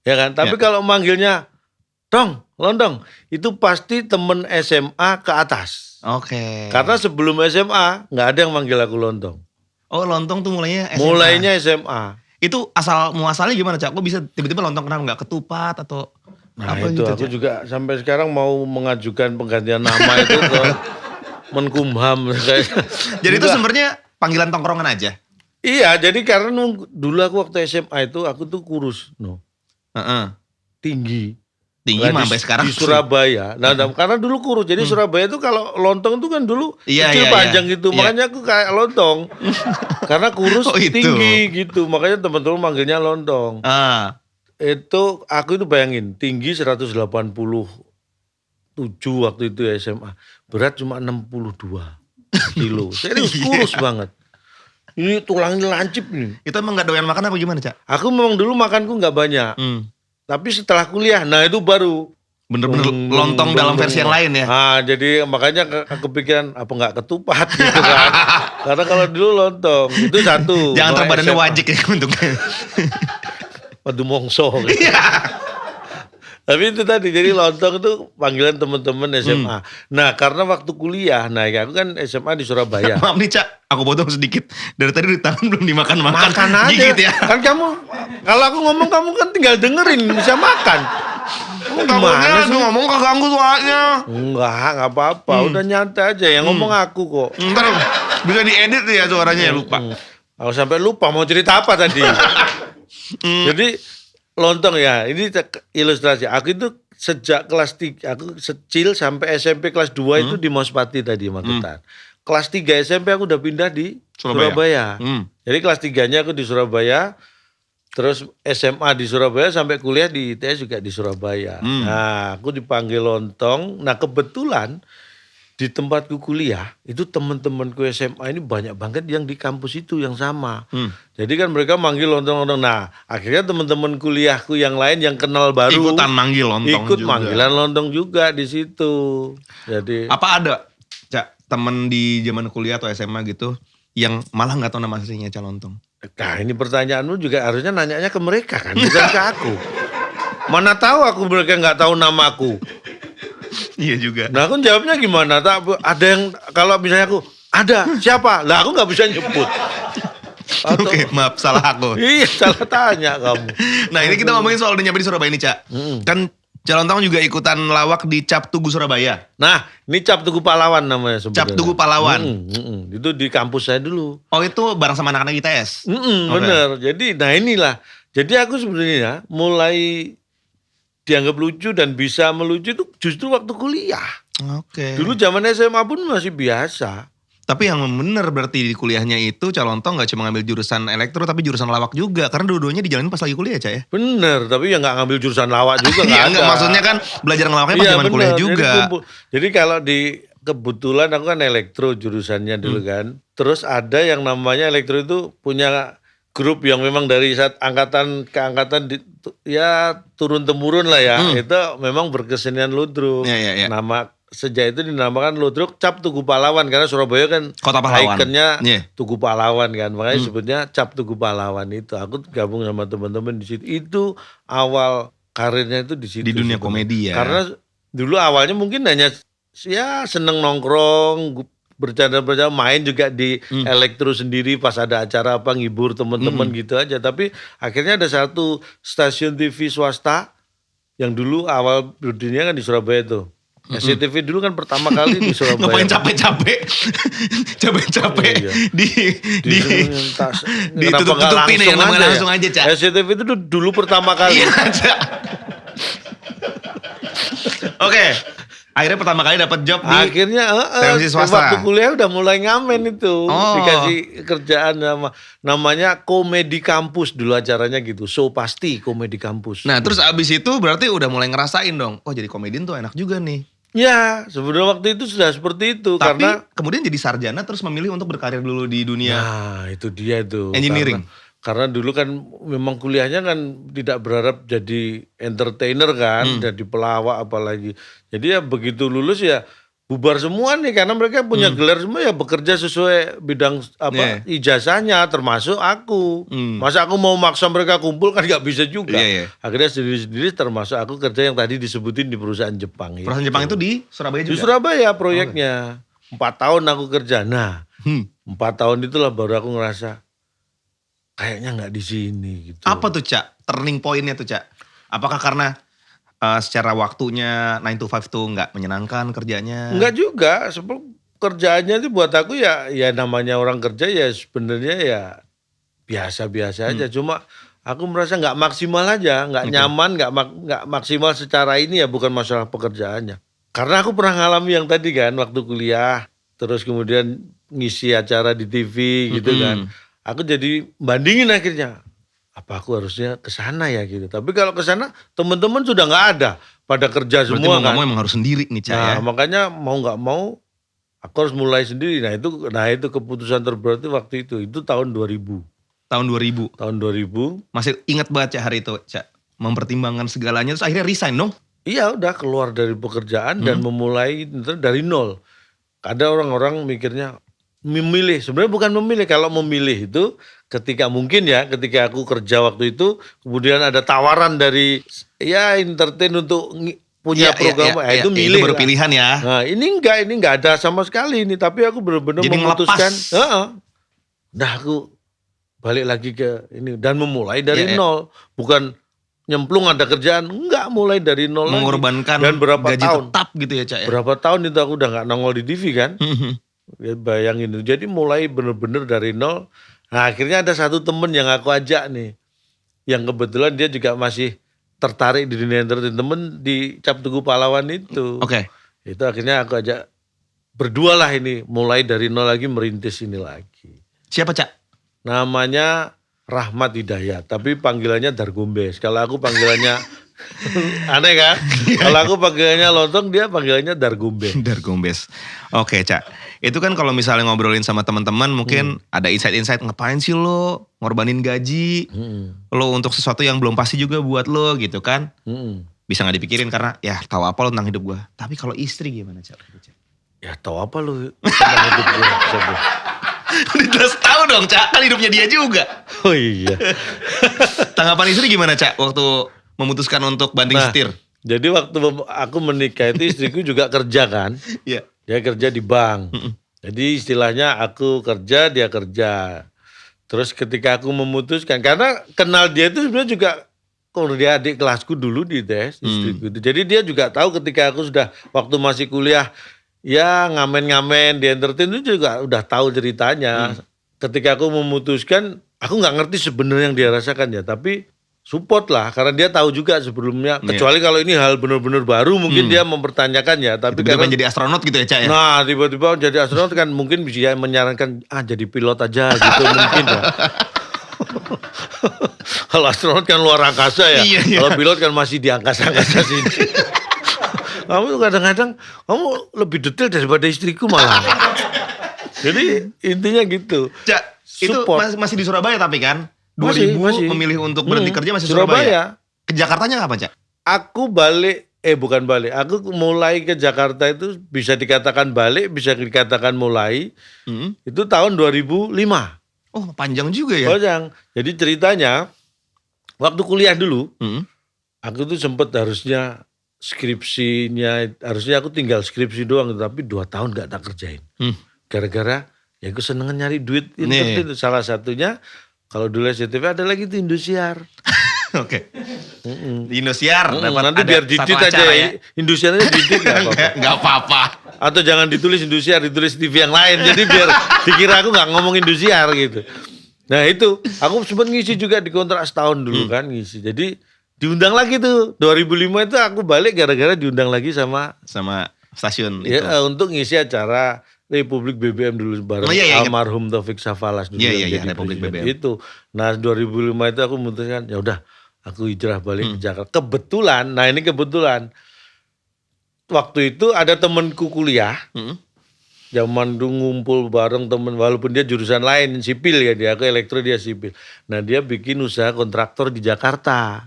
Ya kan? Tapi kalau manggilnya Dong, Londong, itu pasti temen SMA ke atas. Oke. Karena sebelum SMA nggak ada yang manggil aku Lontong. Oh lontong tuh mulainya SMA. Mulainya SMA. Itu asal muasalnya gimana Cak? Kok bisa tiba-tiba lontong kenapa nggak ketupat atau Nah apa itu gitu aku Cak? juga sampai sekarang mau mengajukan penggantian nama itu ke Menkumham. Jadi itu sebenarnya panggilan tongkrongan aja? Iya, jadi karena dulu aku waktu SMA itu aku tuh kurus, Heeh. tinggi. Tinggi Nah, mah sampai sekarang di sih. Surabaya. Nah, karena dulu kurus. Jadi Surabaya itu kalau lontong itu kan dulu Iya, kecil iya, panjang iya. gitu. Iya. Makanya aku kayak lontong. Karena kurus Oh, itu. tinggi gitu. Makanya teman-teman manggilnya lontong. Ah. Itu aku itu bayangin tinggi 187 waktu itu ya SMA. Berat cuma 62 kilo. Serius kurus banget. Ini tulangnya lancip nih. Itu emang gak doyan makan apa gimana Cak? Aku memang dulu makanku nggak banyak. Tapi setelah kuliah, nah itu baru Bener-bener lontong dalam versi yang lain ya? Ah, jadi makanya kepikiran apa nggak ketupat gitu kan. Karena kalau dulu lontong itu satu. Jangan Mulai terbadannya SMA. wajik ya bentuknya. Waduh mongso gitu. Iya. Tapi itu tadi, jadi lontong itu panggilan teman-teman SMA. Nah karena waktu kuliah, nah aku kan SMA di Surabaya. Maaf nih Cak, aku potong sedikit. Dari tadi di tangan belum dimakan-makan. Makan aja. Gigit ya. Kan kamu, kalau aku ngomong kamu kan tinggal dengerin, bisa makan. Takutnya tuh ngomong keganggu soalnya. Enggak apa-apa. Udah nyantai aja. Yang ngomong aku kok. Ntar bisa diedit ya suaranya ya lupa. Aku sampai lupa mau cerita apa tadi. Jadi lontong ya. Ini ilustrasi. Aku itu sejak kelas 3. Aku kecil sampai SMP kelas 2 itu di Mospati tadi Magetan. Kelas 3 SMP aku udah pindah di Surabaya. Jadi kelas 3-nya aku di Surabaya. Terus SMA di Surabaya sampai kuliah di ITS juga di Surabaya. Nah, aku dipanggil lontong. Nah, kebetulan di tempatku kuliah itu teman-temanku SMA ini banyak banget yang di kampus itu yang sama. Jadi kan mereka manggil lontong-lontong. Nah, akhirnya teman-teman kuliahku yang lain yang kenal baru Ikutan manggil lontong ikut juga. manggilan lontong juga di situ. Jadi Apa ada Cak temen di zaman kuliah atau SMA gitu yang malah nggak tahu nama aslinya Cak lontong? nah ini pertanyaanmu juga harusnya nanyanya ke mereka kan, bukan ke aku. Mana tahu aku mereka nggak tahu namaku. Iya juga. Nah aku jawabnya gimana? Ada yang kalau misalnya aku ada siapa? Lah aku nggak bisa nyebut. Atau, Oke, maaf salah aku. Iya salah tanya kamu. Nah ini kita ngomongin soal udah nyampe di Surabaya ini Cak. Kan Cak Lontong juga ikutan lawak di Cap Tugu Surabaya. Nah ini Cap Tugu Pahlawan namanya sebenarnya. Cap Tugu Pahlawan. Itu di kampus saya dulu. Oh itu bareng sama anak-anak ITS? Oke. Bener. Jadi nah inilah. Jadi aku sebenarnya mulai dianggap lucu dan bisa melucu itu justru waktu kuliah. Oke. Dulu zaman SMA pun masih biasa. Tapi yang bener berarti di kuliahnya itu Cak Lontong gak cuma ngambil jurusan elektro tapi jurusan lawak juga. Karena dua-duanya dijalanin pas lagi kuliah Cak ya? Bener, tapi ya nggak ngambil jurusan lawak juga nggak Iya ada. enggak, maksudnya kan belajar ngelawaknya pas Iya, zaman kuliah bener. juga. Jadi kalau di kebetulan aku kan elektro jurusannya dulu kan. Terus ada yang namanya elektro itu punya grup yang memang dari saat angkatan ke angkatan ya turun temurun lah ya. Itu memang berkesenian ludruk. Iya, iya. Nama sejak itu dinamakan ludruk Cap Tugu Pahlawan karena Surabaya kan Kota pahlawan. ikonnya Iya. Tugu Pahlawan kan. Makanya sebutnya Cap Tugu Pahlawan itu. Aku gabung sama teman-teman di situ. Itu awal karirnya itu di situ. Di dunia sebenarnya. komedi ya. Karena dulu awalnya mungkin hanya ya seneng nongkrong, bercanda-bercanda, main juga di elektro sendiri pas ada acara apa ngibur teman-teman gitu aja. Tapi akhirnya ada satu stasiun TV swasta yang dulu awal berdirinya kan di Surabaya tuh. SCTV dulu kan pertama kali di Surabaya. Ngapain capek-capek? Capek-capek Iya. ditutup-tutupin ya, namanya langsung aja Cak. SCTV itu dulu pertama kali. Iya Cak. Oke. Akhirnya pertama kali dapat job di Akhirnya televisi swasta. waktu kuliah udah mulai ngamen itu. Oh. Dikasih kerjaan namanya Komedi Kampus dulu acaranya gitu. So pasti Komedi Kampus. Nah terus abis itu berarti udah mulai ngerasain dong. Oh jadi komedian tuh enak juga nih. Ya sebenarnya waktu itu sudah seperti itu. Tapi karena kemudian jadi sarjana terus memilih untuk berkarir dulu di dunia nah itu dia tuh. engineering. Karena dulu kan memang kuliahnya kan tidak berharap jadi entertainer kan, jadi pelawak apalagi. Jadi ya begitu lulus ya bubar semua nih karena mereka punya gelar semua ya bekerja sesuai bidang apa ijazahnya termasuk aku. Masa aku mau maksa mereka kumpul kan nggak bisa juga. Iya, iya. Akhirnya sendiri-sendiri termasuk aku kerja yang tadi disebutin di perusahaan Jepang. Perusahaan Jepang itu di Surabaya Di juga? Surabaya proyeknya. 4 tahun aku kerja. Nah, 4 tahun itulah baru aku ngerasa kayaknya nggak di sini gitu. Apa tuh Cak? Turning pointnya tuh Cak? Apakah karena secara waktunya 9 to 5 tuh nggak menyenangkan kerjanya? Enggak juga, kerjaannya itu buat aku ya namanya orang kerja ya sebenarnya ya biasa-biasa aja. Cuma aku merasa nggak maksimal aja, nggak nyaman, nggak maksimal secara ini ya, bukan masalah pekerjaannya. Karena aku pernah ngalami yang tadi kan waktu kuliah, terus kemudian ngisi acara di TV gitu kan. Aku jadi bandingin akhirnya, apa aku harusnya ke sana ya gitu. Tapi kalau ke sana teman-teman sudah nggak ada, pada kerja Berarti semua mau nggak kan. mau emang harus sendiri nih Cak ya? Nah makanya mau nggak mau aku harus mulai sendiri. Nah itu keputusan terberat itu waktu itu tahun 2000. Tahun 2000. Tahun 2000. Masih ingat banget Cak hari itu Cak? Mempertimbangkan segalanya terus akhirnya resign dong? Iya udah keluar dari pekerjaan dan memulai dari nol. Ada orang-orang mikirnya memilih, sebenarnya bukan memilih. Kalau memilih itu ketika aku kerja waktu itu, kemudian ada tawaran dari ya entertain untuk punya program, itu milih. Itu baru lah. pilihan ya. Nah ini enggak ada sama sekali ini, tapi aku benar-benar Jadi memutuskan. ngelepas. Dah aku balik lagi ke ini dan memulai dari Iya. nol, bukan nyemplung ada kerjaan, enggak, mulai dari nol lagi. Mengorbankan Dan berapa gaji tahun? tetap gitu ya Cak ya? Berapa tahun itu aku udah nggak nongol di TV kan? Ya, bayangin itu. Jadi mulai bener-bener dari nol. Nah akhirnya ada satu temen yang aku ajak nih, yang kebetulan dia juga masih tertarik di dunia entertainment di Cap Tugu Pahlawan itu. Oke. Itu akhirnya aku ajak berdua lah ini, mulai dari nol lagi, merintis ini lagi. Siapa Cak? Namanya Rahmat Hidayat, tapi panggilannya Dargombes. Kalau aku panggilannya aneh kan? Kalau aku panggilannya Lontong, dia panggilannya Dargombes. Dargombes. Oke Cak. Itu kan kalau misalnya ngobrolin sama teman-teman mungkin ada insight-insight, ngapain sih lo ngorbanin gaji lo untuk sesuatu yang belum pasti juga buat lo gitu kan. Bisa gak dipikirin karena ya tahu apa lo tentang hidup gue. Tapi kalau istri gimana Cak? Ya tahu apa lu tentang hidup gue? Udah jelas tahu dong Cak, kan hidupnya dia juga. Oh iya. Tanggapan istri gimana Cak waktu memutuskan untuk banting Nah, setir? jadi waktu aku menikah itu istriku juga kerja kan. Iya. Dia kerja di bank. Jadi istilahnya aku kerja, dia kerja. Terus ketika aku memutuskan, karena kenal dia itu sebenarnya juga, kalau dia adik kelasku dulu di ITS, istriku itu. Jadi dia juga tahu ketika aku sudah waktu masih kuliah, ya ngamen-ngamen di entertain itu juga udah tahu ceritanya. Ketika aku memutuskan, aku nggak ngerti sebenarnya yang dia rasakan ya, tapi support lah, karena dia tahu juga sebelumnya. Kecuali kalau ini hal benar-benar baru, mungkin dia mempertanyakan ya. Tapi Tiba-tiba karena jadi astronot gitu ya Cak ya? nah tiba-tiba jadi astronot kan mungkin bisa menyarankan jadi pilot aja gitu mungkin ya. Kalau astronot kan luar angkasa ya. Iya, iya. Kalau pilot kan masih di angkasa-angkasa sini. Kamu tuh kadang-kadang kamu lebih detail daripada istriku malah. Jadi intinya gitu. Cak, itu Support. masih di Surabaya tapi kan? 2000 Masih. memilih untuk berhenti kerja masih Surabaya. Surabaya. Ke Jakartanya kapan Cak? Aku balik, bukan balik. Aku mulai ke Jakarta itu bisa dikatakan balik, bisa dikatakan mulai. Itu tahun 2005. Oh panjang juga ya? Panjang. Jadi ceritanya waktu kuliah dulu, Mm. aku tuh sempet harusnya aku tinggal skripsi doang, tapi 2 tahun gak tak kerjain. Gara-gara ya aku seneng nyari duit itu salah satunya. Kalau dulu SCTV ada lagi tuh Indosiar. Oke. Di Indosiar. dapat Nanti ada biar satu didit aja acara ya. Indosiarnya didit gak apa-apa. Nggak apa-apa. Atau jangan ditulis Indosiar, ditulis TV yang lain. Jadi biar dikira aku gak ngomong Indosiar gitu. Nah itu, aku sempat ngisi juga di kontrak setahun dulu kan ngisi. Jadi diundang lagi tuh, 2005 itu aku balik gara-gara diundang lagi sama stasiun itu. ya, untuk ngisi acara Republik BBM dulu bareng Iya, almarhum Taufik Safalas dulu. Iya, yang jadi Republik presiden. BBM. Itu. Nah 2005 itu aku memutuskan, ya udah aku hijrah balik ke Jakarta. Kebetulan, nah ini kebetulan. Waktu itu ada temenku kuliah, zaman dulu ngumpul bareng temen, walaupun dia jurusan lain, sipil ya dia, aku elektro dia sipil. Nah dia bikin usaha kontraktor di Jakarta.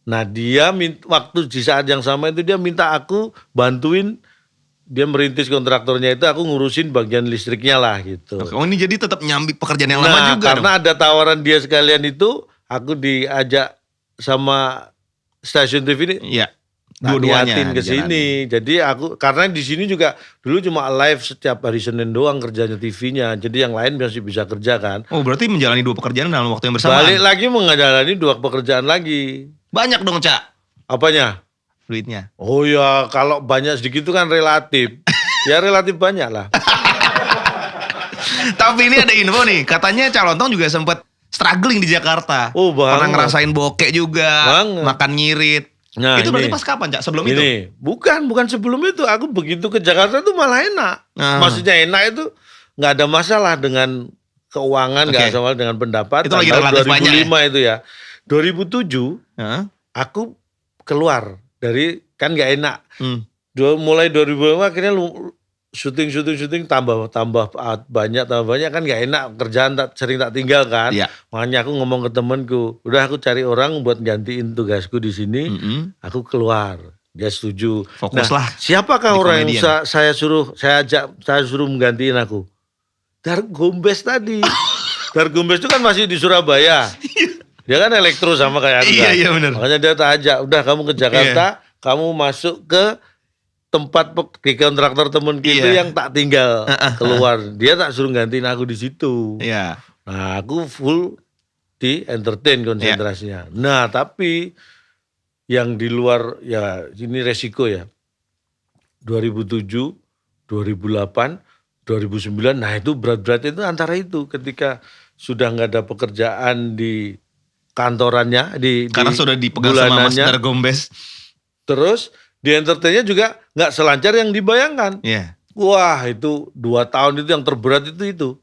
Nah dia waktu di saat yang sama itu dia minta aku bantuin, dia merintis kontraktornya itu, aku ngurusin bagian listriknya lah gitu. Oh ini jadi tetap nyambi pekerjaan yang lama Nah juga karena dong? ada tawaran dia sekalian itu, aku diajak sama stasiun TV ini, Iya. Dua-duanya niatin ke sini. Jadi aku karena di sini juga dulu cuma live setiap hari Senin doang kerjanya TV-nya. Jadi yang lain masih bisa kerja kan. Oh berarti menjalani 2 pekerjaan dalam waktu yang bersamaan. Balik lagi menjalani 2 pekerjaan lagi. Banyak dong Cak Apanya? duitnya. Oh ya kalau banyak sedikit itu kan relatif. Ya relatif banyak lah. Tapi ini ada info nih, katanya Calontong juga sempet struggling di Jakarta. Oh, banget. Pernah ngerasain bokek juga, Banget. makan ngirit. Nah, itu berarti ini. pas kapan Cak? Sebelum itu? Ini bukan sebelum itu. Aku begitu ke Jakarta tuh malah enak. Maksudnya enak itu nggak ada masalah dengan keuangan, nggak Oke. ada masalah dengan pendapatan. Itu lagi Tahun relatif banyak 2005 itu ya. 2007 Heeh. aku keluar dari kan nggak enak. Hmm. Mulai 2005 akhirnya syuting tambah banyak kan nggak enak kerjaan sering tak tinggal kan. Iya. Makanya aku ngomong ke temenku, udah aku cari orang buat gantiin tugasku di sini. Mm-mm. Aku keluar, dia setuju. Fokuslah Siapakah di orang yang komedian. saya suruh menggantiin aku? Dargombes tadi. Dargombes itu kan masih di Surabaya. Dia kan elektro sama kayak aku. Iya, kan. iya, benar. Makanya dia tak ajak, udah kamu ke Jakarta, kamu masuk ke tempat di kontraktor temen kita Iya. yang tak tinggal keluar. Dia tak suruh gantiin aku di situ. Iya. Nah, aku full di entertain konsentrasinya. Nah, tapi yang di luar ya ini resiko ya. 2007, 2008, 2009, nah itu berat-berat itu antara itu ketika sudah nggak ada pekerjaan di kantorannya Karena di sudah dipegang sama Mas bulanannya, Dargombes. terus di entertainnya juga nggak selancar yang dibayangkan. Iya. Wah itu 2 tahun itu yang terberat itu.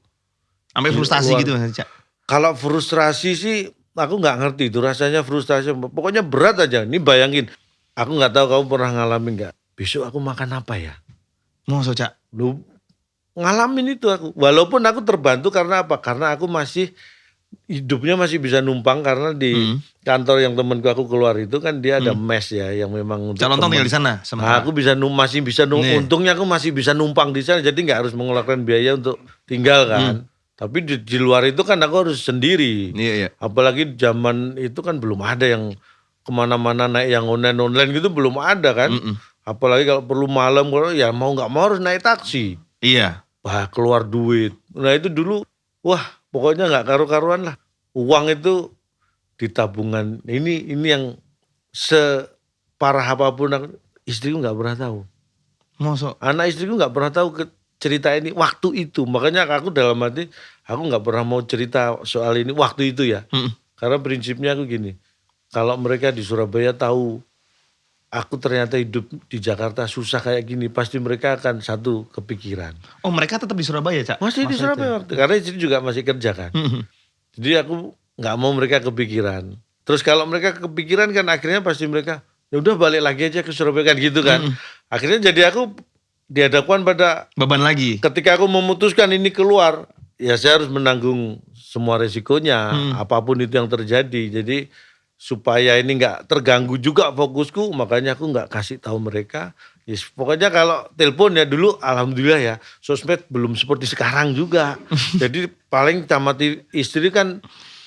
Sampai frustasi Luar. gitu Mas Cak. Kalau frustrasi sih aku nggak ngerti itu rasanya frustasi. Pokoknya berat aja. Ini bayangin, aku nggak tahu kamu pernah ngalamin nggak. Besok aku makan apa ya? Masa Cak? Lu ngalamin itu aku. Walaupun aku terbantu karena apa? Karena aku masih hidupnya masih bisa numpang karena di kantor yang temanku aku keluar itu kan dia ada mes ya yang memang untuk Calontong tinggal di temen. sana Nah, aku bisa masih bisa Nih. untungnya aku masih bisa numpang di sana jadi nggak harus mengeluarkan biaya untuk tinggal kan. Tapi di luar itu kan aku harus sendiri. Iya, iya. Apalagi zaman itu kan belum ada yang kemana-mana naik yang online gitu belum ada kan. Apalagi kalau perlu malam kalau ya mau nggak mau harus naik taksi. Iya. Wah keluar duit. Nah itu dulu wah pokoknya nggak karu-karuan lah. Uang itu di tabungan. Ini yang separah apapun istriku nggak pernah tahu. Masa? Anak istriku nggak pernah tahu cerita ini waktu itu. Makanya aku dalam hati aku nggak pernah mau cerita soal ini waktu itu ya. Karena prinsipnya aku gini. Kalau mereka di Surabaya tahu aku ternyata hidup di Jakarta susah kayak gini, pasti mereka akan satu kepikiran. Oh mereka tetap di Surabaya Cak? Masih di Masa Surabaya itu? waktu, karena istri juga masih kerja kan. Jadi aku nggak mau mereka kepikiran. Terus kalau mereka kepikiran kan akhirnya pasti mereka, ya udah balik lagi aja ke Surabaya kan gitu kan. Akhirnya jadi aku dihadapkan pada Beban lagi? ketika aku memutuskan ini keluar, ya saya harus menanggung semua resikonya, apapun itu yang terjadi. Jadi supaya ini nggak terganggu juga fokusku, makanya aku nggak kasih tahu mereka. Yes, pokoknya kalau telepon ya dulu, alhamdulillah ya, sosmed belum seperti sekarang juga. Jadi paling sama istri kan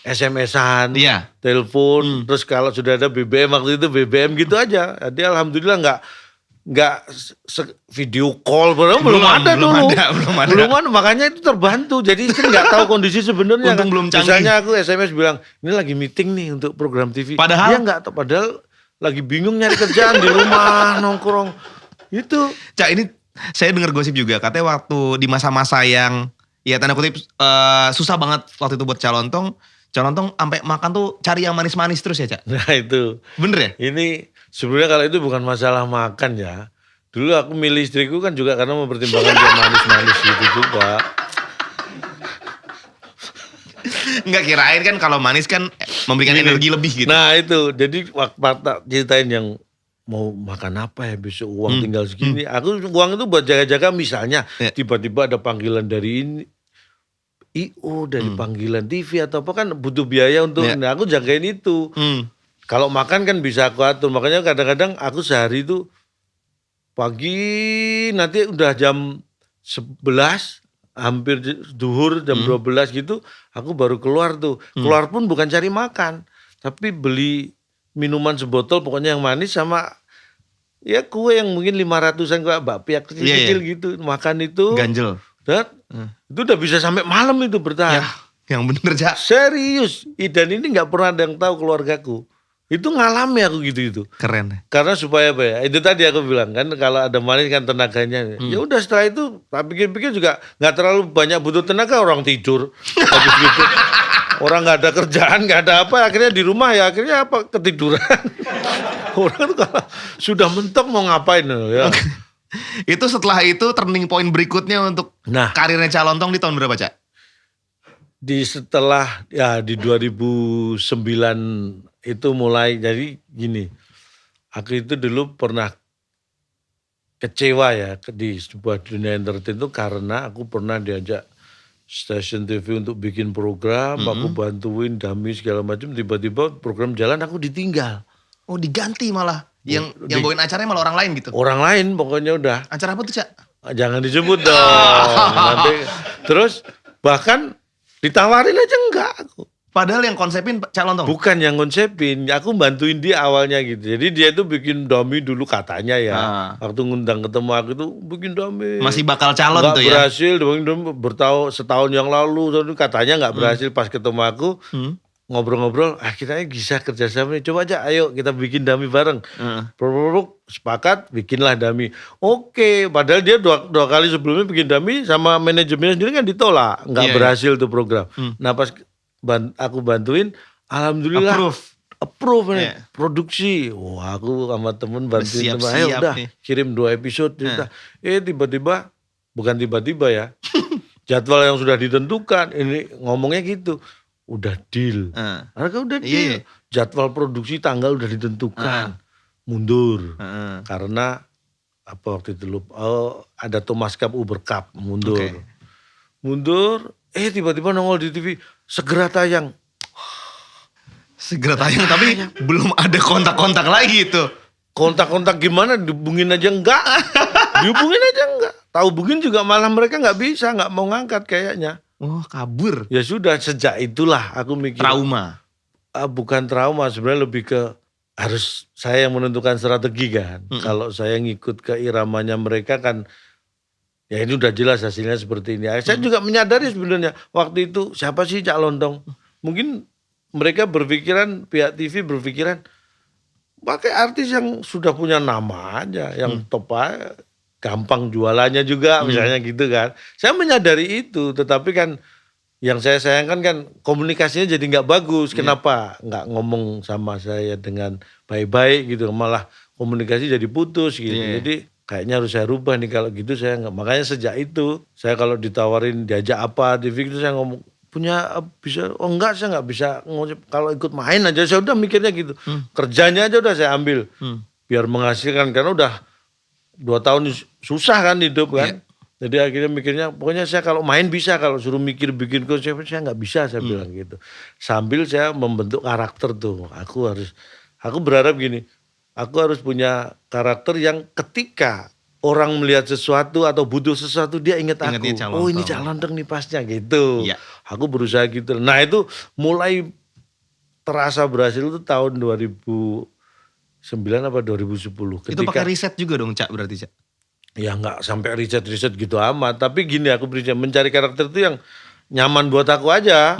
SMS-an, Iya. telepon, terus kalau sudah ada BBM waktu itu BBM gitu aja. Jadi alhamdulillah nggak video call belum ada dulu. belum ada. Belum ada, makanya itu terbantu. Jadi istri nggak tahu kondisi sebenarnya. Untung kan. belum canggih. Misalnya aku SMS bilang, ini lagi meeting nih untuk program TV. Padahal? Dia nggak tahu, padahal lagi bingung nyari kerjaan di rumah nongkrong. Itu. Cak ini saya dengar gosip juga katanya waktu di masa-masa yang ya tanda kutip susah banget waktu itu buat Calontong sampai makan tuh cari yang manis-manis terus ya Cak? Nah itu. Bener ya? Ini sebenarnya kalau itu bukan masalah makan ya. Dulu aku milih istriku kan juga karena mempertimbangkan dia manis-manis gitu juga. Nggak kirain kan kalau manis kan memberikan energi lebih gitu. Nah itu, jadi waktu ceritain yang mau makan apa ya besok uang tinggal segini. Aku uang itu buat jaga-jaga misalnya tiba-tiba ada panggilan dari ini. IO dari panggilan TV atau apa kan butuh biaya untuk, nah aku jagain itu. Kalau makan kan bisa aku atur, makanya kadang-kadang aku sehari itu pagi nanti udah jam 11 hampir duhur jam 12 gitu aku baru keluar tuh. Keluar pun bukan cari makan, tapi beli minuman sebotol pokoknya yang manis sama Ya kue yang mungkin 500-an kayak bakpia kecil-kecil gitu. Makan itu. Ganjel. Dan itu udah bisa sampai malam itu bertahan. Ya, yang bener Cak. Serius. Dan ini gak pernah ada yang tahu keluargaku. Itu ngalami aku gitu. Keren. Karena supaya apa ya? Itu tadi aku bilang kan kalau ada manis kan tenaganya. Ya udah setelah itu tak pikir-pikir juga gak terlalu banyak butuh tenaga, orang tidur. Habis gitu. Orang gak ada kerjaan, gak ada apa, akhirnya di rumah ya akhirnya apa ketiduran. Orang tuh kalau sudah mentok mau ngapain ya. Itu setelah itu turning point berikutnya untuk karirnya Cak Lontong di tahun berapa Cak? Setelah ya di 2009 itu mulai, jadi gini. Aku itu dulu pernah kecewa ya di sebuah dunia entertain itu karena aku pernah diajak stasiun TV untuk bikin program, aku bantuin dummy segala macam, tiba-tiba program jalan aku ditinggal. Oh diganti malah, yang bawain acaranya malah orang lain gitu? Orang lain pokoknya udah. Acara apa tuh Cak? Jangan disebut dong. Nanti, terus bahkan ditawarin aja enggak aku. Padahal yang konsepin Cak Lontong? Bukan yang konsepin, aku bantuin dia awalnya gitu. Jadi dia tuh bikin dummy dulu katanya ya. Waktu ngundang ketemu aku tuh bikin dummy. Masih bakal calon nggak tuh ya? Berhasil, setahun yang lalu katanya nggak berhasil. Pas ketemu aku ngobrol-ngobrol, kita bisa kerjasama nih. Coba aja, ayo kita bikin dummy bareng. Sepakat, bikinlah dummy. Oke, padahal dia dua kali sebelumnya bikin dummy sama manajemennya sendiri kan ditolak. Nggak berhasil tuh program. Nah pas aku bantuin, alhamdulillah approve nih, produksi. Wah aku sama temen bantuin, ayo udah kirim 2 episode. Tiba-tiba, bukan tiba-tiba ya, jadwal yang sudah ditentukan, ini ngomongnya gitu, udah deal. Karena udah deal, jadwal produksi tanggal udah ditentukan, mundur. Karena apa waktu itu ada Thomas Cup, Uber Cup, mundur. Mundur, tiba-tiba nongol di TV, segera tayang. Segera tayang tapi belum ada kontak-kontak lagi itu. Kontak-kontak gimana, dihubungin aja enggak. Dihubungin aja enggak. Tahu hubungin juga malah mereka enggak bisa, enggak mau ngangkat kayaknya. Oh kabur. Ya sudah, sejak itulah aku mikir. Trauma? Bukan trauma, sebenarnya lebih ke harus saya yang menentukan strategi kan. Kalau saya ngikut ke iramanya mereka kan, ya ini udah jelas hasilnya seperti ini. Saya juga menyadari sebenarnya waktu itu siapa sih Cak Lontong. Mungkin mereka berpikiran, pihak TV berpikiran pakai artis yang sudah punya nama aja, yang top aja, gampang jualannya juga misalnya gitu kan. Saya menyadari itu, tetapi kan yang saya sayangkan kan komunikasinya jadi nggak bagus. Kenapa nggak ngomong sama saya dengan baik-baik gitu, malah komunikasi jadi putus gitu. Jadi kayaknya harus saya rubah nih kalau gitu, saya nggak. Makanya sejak itu saya kalau ditawarin diajak apa TV itu saya ngomong punya bisa, enggak saya nggak bisa ngomong, kalau ikut main aja saya udah mikirnya gitu. Kerjanya aja udah saya ambil biar menghasilkan, karena udah 2 tahun susah kan hidup kan. Jadi akhirnya mikirnya pokoknya saya kalau main bisa, kalau suruh mikir bikin konsep saya nggak bisa, saya bilang gitu. Sambil saya membentuk karakter tuh, aku berharap gini. Aku harus punya karakter yang ketika orang melihat sesuatu atau butuh sesuatu dia ingat aku. Oh ini Cak Lontong nih pasnya gitu. Aku berusaha gitu. Nah itu mulai terasa berhasil itu tahun 2009 apa 2010. Itu pakai riset juga dong Cak berarti Cak? Ya nggak sampai riset gitu amat. Tapi gini, aku mencari karakter itu yang nyaman buat aku aja.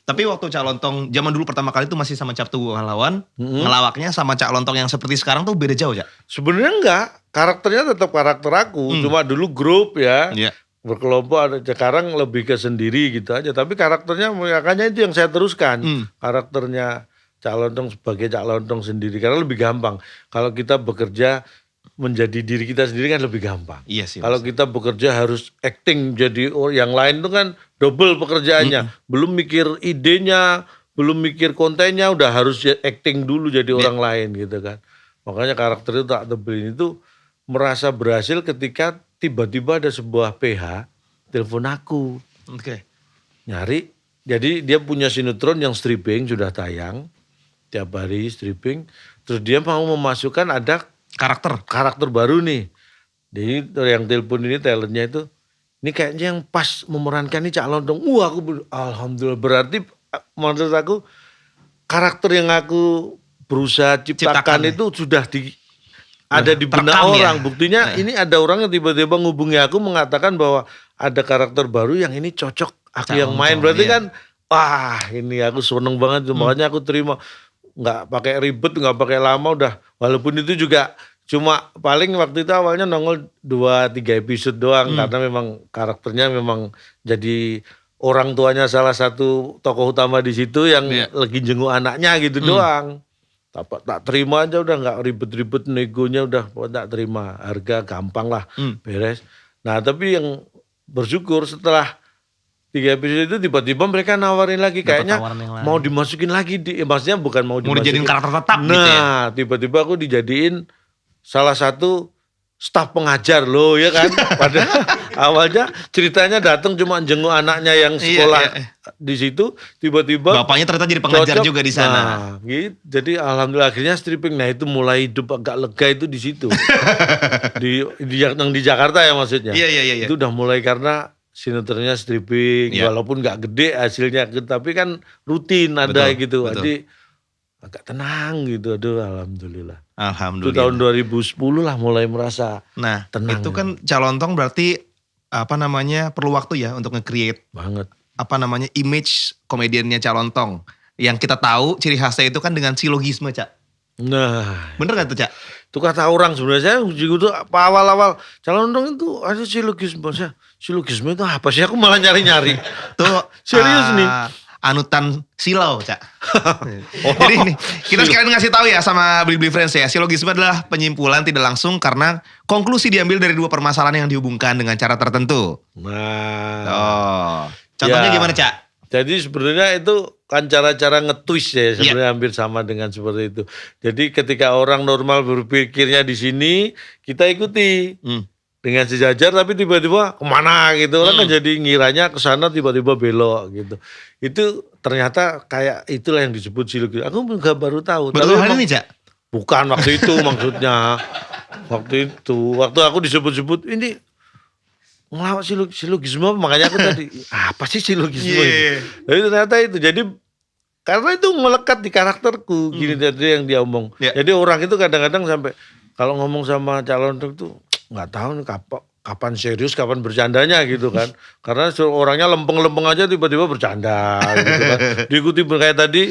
Tapi waktu Cak Lontong zaman dulu pertama kali itu masih sama Cap Tugu Pahlawan, ngelawaknya sama Cak Lontong yang seperti sekarang tuh beda jauh Cak? Sebenarnya enggak, karakternya tetap karakter aku, cuma dulu grup ya, berkelompok, ada sekarang lebih ke sendiri gitu aja. Tapi karakternya makanya itu yang saya teruskan, karakternya Cak Lontong sebagai Cak Lontong sendiri, karena lebih gampang. Kalau kita bekerja menjadi diri kita sendiri kan lebih gampang. Iya sih. Kalau kita bekerja harus acting jadi yang lain itu kan double pekerjaannya. Belum mikir idenya, belum mikir kontennya, udah harus acting dulu jadi orang lain gitu kan. Makanya karakter itu tak tebelin itu merasa berhasil ketika tiba-tiba ada sebuah PH telepon aku. Nyari, jadi dia punya sinetron yang stripping sudah tayang tiap hari stripping. Terus dia mau memasukkan ada karakter baru nih. Jadi yang telepon ini talentnya itu, ini kayaknya yang pas memerankan ini Cak Lontong. Aku alhamdulillah, berarti menurut aku karakter yang aku berusaha ciptakan itu sudah ada di benak terekam ya? orang. Buktinya ini ada orang yang tiba-tiba ngubungi aku mengatakan bahwa ada karakter baru yang ini cocok aku Cak yang main. Lontong, Berarti iya. kan wah ini aku seneng banget. Makanya aku terima. Nggak pakai ribet, nggak pakai lama udah. Walaupun itu juga cuma paling waktu itu awalnya nongol 2-3 episode doang. Karena memang karakternya memang jadi orang tuanya salah satu tokoh utama di situ yang Iya. lagi jenguk anaknya gitu doang. Tak terima aja udah, nggak ribet-ribet, negonya udah tak terima, harga gampang lah beres. Nah tapi yang bersyukur setelah 3 episode itu tiba-tiba mereka nawarin lagi, Dapat kayaknya tawaran yang lain. mau dimasukin lagi maksudnya bukan mau Mau dijadiin dimasukin. karakter tetap Nah gitu ya? tiba-tiba aku dijadiin salah satu staf pengajar loh ya kan. Padahal awalnya ceritanya datang cuma jenguk anaknya yang sekolah di situ, tiba-tiba Bapaknya ternyata jadi pengajar cocok. juga di sana. Nah, gitu. Jadi alhamdulillah akhirnya stripping. Nah, itu mulai hidup agak lega itu di situ. yang di Jakarta ya maksudnya. Iya. Itu udah mulai karena sinetronnya stripping, Iya. walaupun nggak gede hasilnya, tapi kan rutin ada Betul, gitu. betul. Jadi agak tenang gitu. Aduh, alhamdulillah. Itu Alhamdulillah. tahun 2010 lah mulai merasa Nah, tenang itu ya. kan Calontong berarti perlu waktu ya untuk nge-create banget. image komediannya Calontong. Yang kita tahu ciri khasnya itu kan dengan silogisme, Cak. Nah, Bener gak tuh, Cak? itu kata orang sebenarnya itu awal-awal Calontong itu ada silogisme. Silogisme itu apa sih? Aku malah nyari-nyari. Tuh Serius nih. Anutan silau, Cak. Jadi ini kita sekalian ngasih tahu ya sama Beli Friends ya. Silogisme adalah penyimpulan tidak langsung karena konklusi diambil dari dua permasalahan yang dihubungkan dengan cara tertentu. Nah, Oh. Contohnya Ya. gimana, Cak? jadi sebenarnya itu kan cara-cara nge-twist ya sebenarnya hampir sama dengan seperti itu. Jadi ketika orang normal berpikirnya di sini, kita ikuti dengan sejajar tapi tiba-tiba kemana gitu. Orang kan jadi ngiranya ke sana tiba-tiba belok gitu. Itu ternyata kayak itulah yang disebut silogisme. Aku juga baru tahu. Betul hal memang- ini, Cak? Bukan waktu itu maksudnya. Waktu aku disebut-sebut ini ngelawak silogisme, makanya aku tadi apa sih silogisme Iya. itu? Jadi ternyata itu. Jadi karena itu melekat di karakterku gini tadi yang dia omong. Iya. Jadi orang itu kadang-kadang sampai kalau ngomong sama calon itu nggak tahu nih kapan serius, kapan bercandanya gitu kan. Karena orangnya lempeng-lempeng aja tiba-tiba bercanda gitu kan. Diikuti kayak tadi